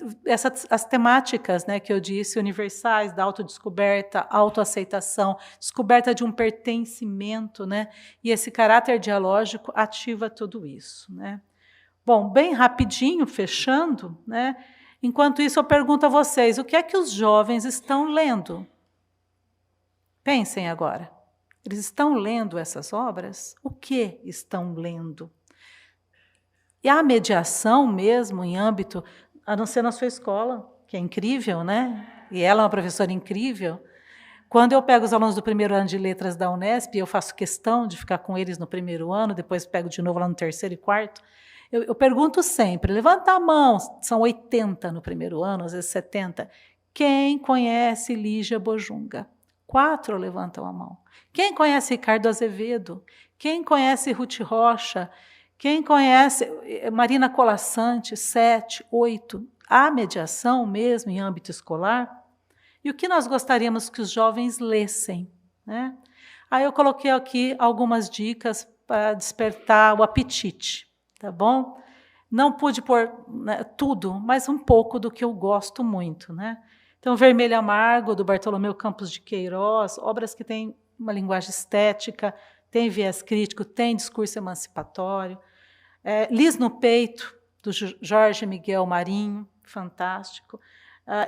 as temáticas, né, que eu disse, universais, da autodescoberta, autoaceitação, descoberta de um pertencimento, né? E esse caráter dialógico ativa tudo isso, né? Bom, bem rapidinho, fechando, né? Enquanto isso, eu pergunto a vocês, o que é que os jovens estão lendo? Pensem agora. Eles estão lendo essas obras? O que estão lendo? E a mediação mesmo, em âmbito, a não ser na sua escola, que é incrível, né? E ela é uma professora incrível. Quando eu pego os alunos do primeiro ano de letras da Unesp, eu faço questão de ficar com eles no primeiro ano, depois pego de novo lá no terceiro e quarto, eu pergunto sempre, levanta a mão, são 80 no primeiro ano, às vezes 70, quem conhece Lígia Bojunga? 4 levantam a mão. Quem conhece Ricardo Azevedo? Quem conhece Ruth Rocha? Quem conhece Marina Colassante? 7, 8. Há mediação mesmo em âmbito escolar? E o que nós gostaríamos que os jovens lessem, né? Aí eu coloquei aqui algumas dicas para despertar o apetite. Tá bom? Não pude pôr, né, tudo, mas um pouco do que eu gosto muito, né? Então, Vermelho Amargo, do Bartolomeu Campos de Queiroz, obras que têm uma linguagem estética, têm viés crítico, têm discurso emancipatório. Lis no Peito, do Jorge Miguel Marinho, fantástico.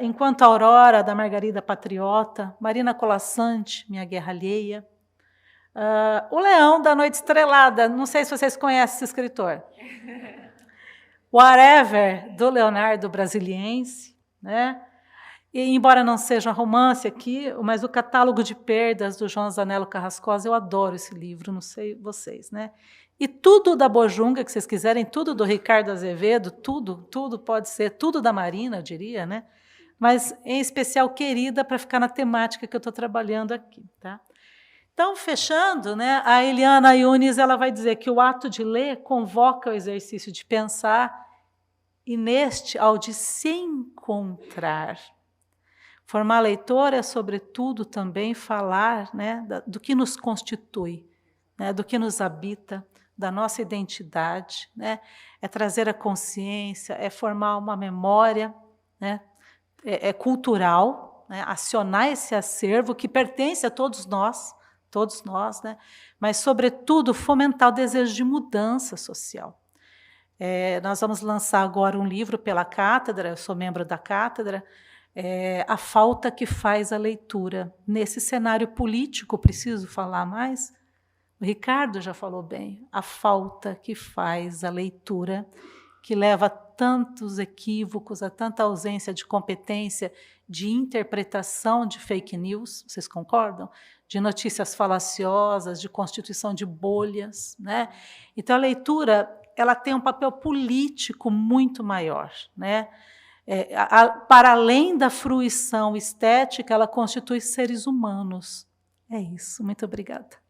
Enquanto a Aurora, da Margarida Patriota. Marina Colassante, Minha Guerra Alheia. O Leão da Noite Estrelada, não sei se vocês conhecem esse escritor. Whatever, do Leonardo Brasiliense, né? E, embora não seja romance aqui, mas o Catálogo de Perdas, do João Zanello Carrascosa, eu adoro esse livro, não sei vocês, né? E tudo da Bojunga, que vocês quiserem, tudo do Ricardo Azevedo, tudo pode ser, tudo da Marina, eu diria, né? Mas, em especial, Querida, para ficar na temática que eu estou trabalhando aqui, tá? Então, fechando, né, a Eliana Yunis, ela vai dizer que o ato de ler convoca o exercício de pensar e, neste, ao de se encontrar. Formar leitor é, sobretudo, também falar, né, do que nos constitui, né, do que nos habita, da nossa identidade, né, é trazer a consciência, é formar uma memória, né, cultural, né, acionar esse acervo que pertence a todos nós, né? Mas, sobretudo, fomentar o desejo de mudança social. Nós vamos lançar agora um livro pela cátedra, eu sou membro da cátedra, A Falta que Faz a Leitura. Nesse cenário político, preciso falar mais? O Ricardo já falou bem, a falta que faz a leitura, que leva a tantos equívocos, a tanta ausência de competência, de interpretação de fake news, vocês concordam? De notícias falaciosas, de constituição de bolhas, né? Então, a leitura, ela tem um papel político muito maior, né? Para além da fruição estética, ela constitui seres humanos. É isso, muito obrigada.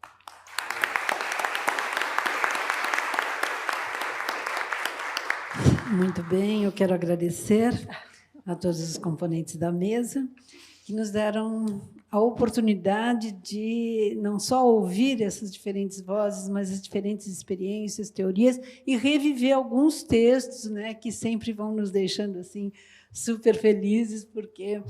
Muito bem, eu quero agradecer a todos os componentes da mesa que nos deram a oportunidade de não só ouvir essas diferentes vozes, mas as diferentes experiências, teorias, e reviver alguns textos, né, que sempre vão nos deixando assim super felizes, porque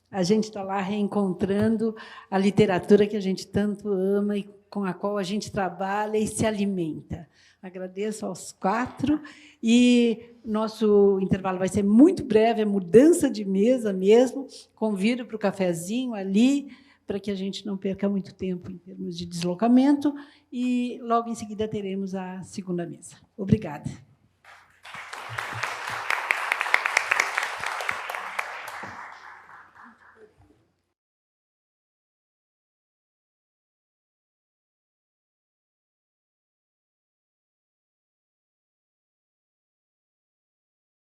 a gente está lá reencontrando a literatura que a gente tanto ama e com a qual a gente trabalha e se alimenta. Agradeço aos 4 e nosso intervalo vai ser muito breve, é mudança de mesa mesmo. Convido para o cafezinho ali, para que a gente não perca muito tempo em termos de deslocamento, e logo em seguida teremos a segunda mesa. Obrigada.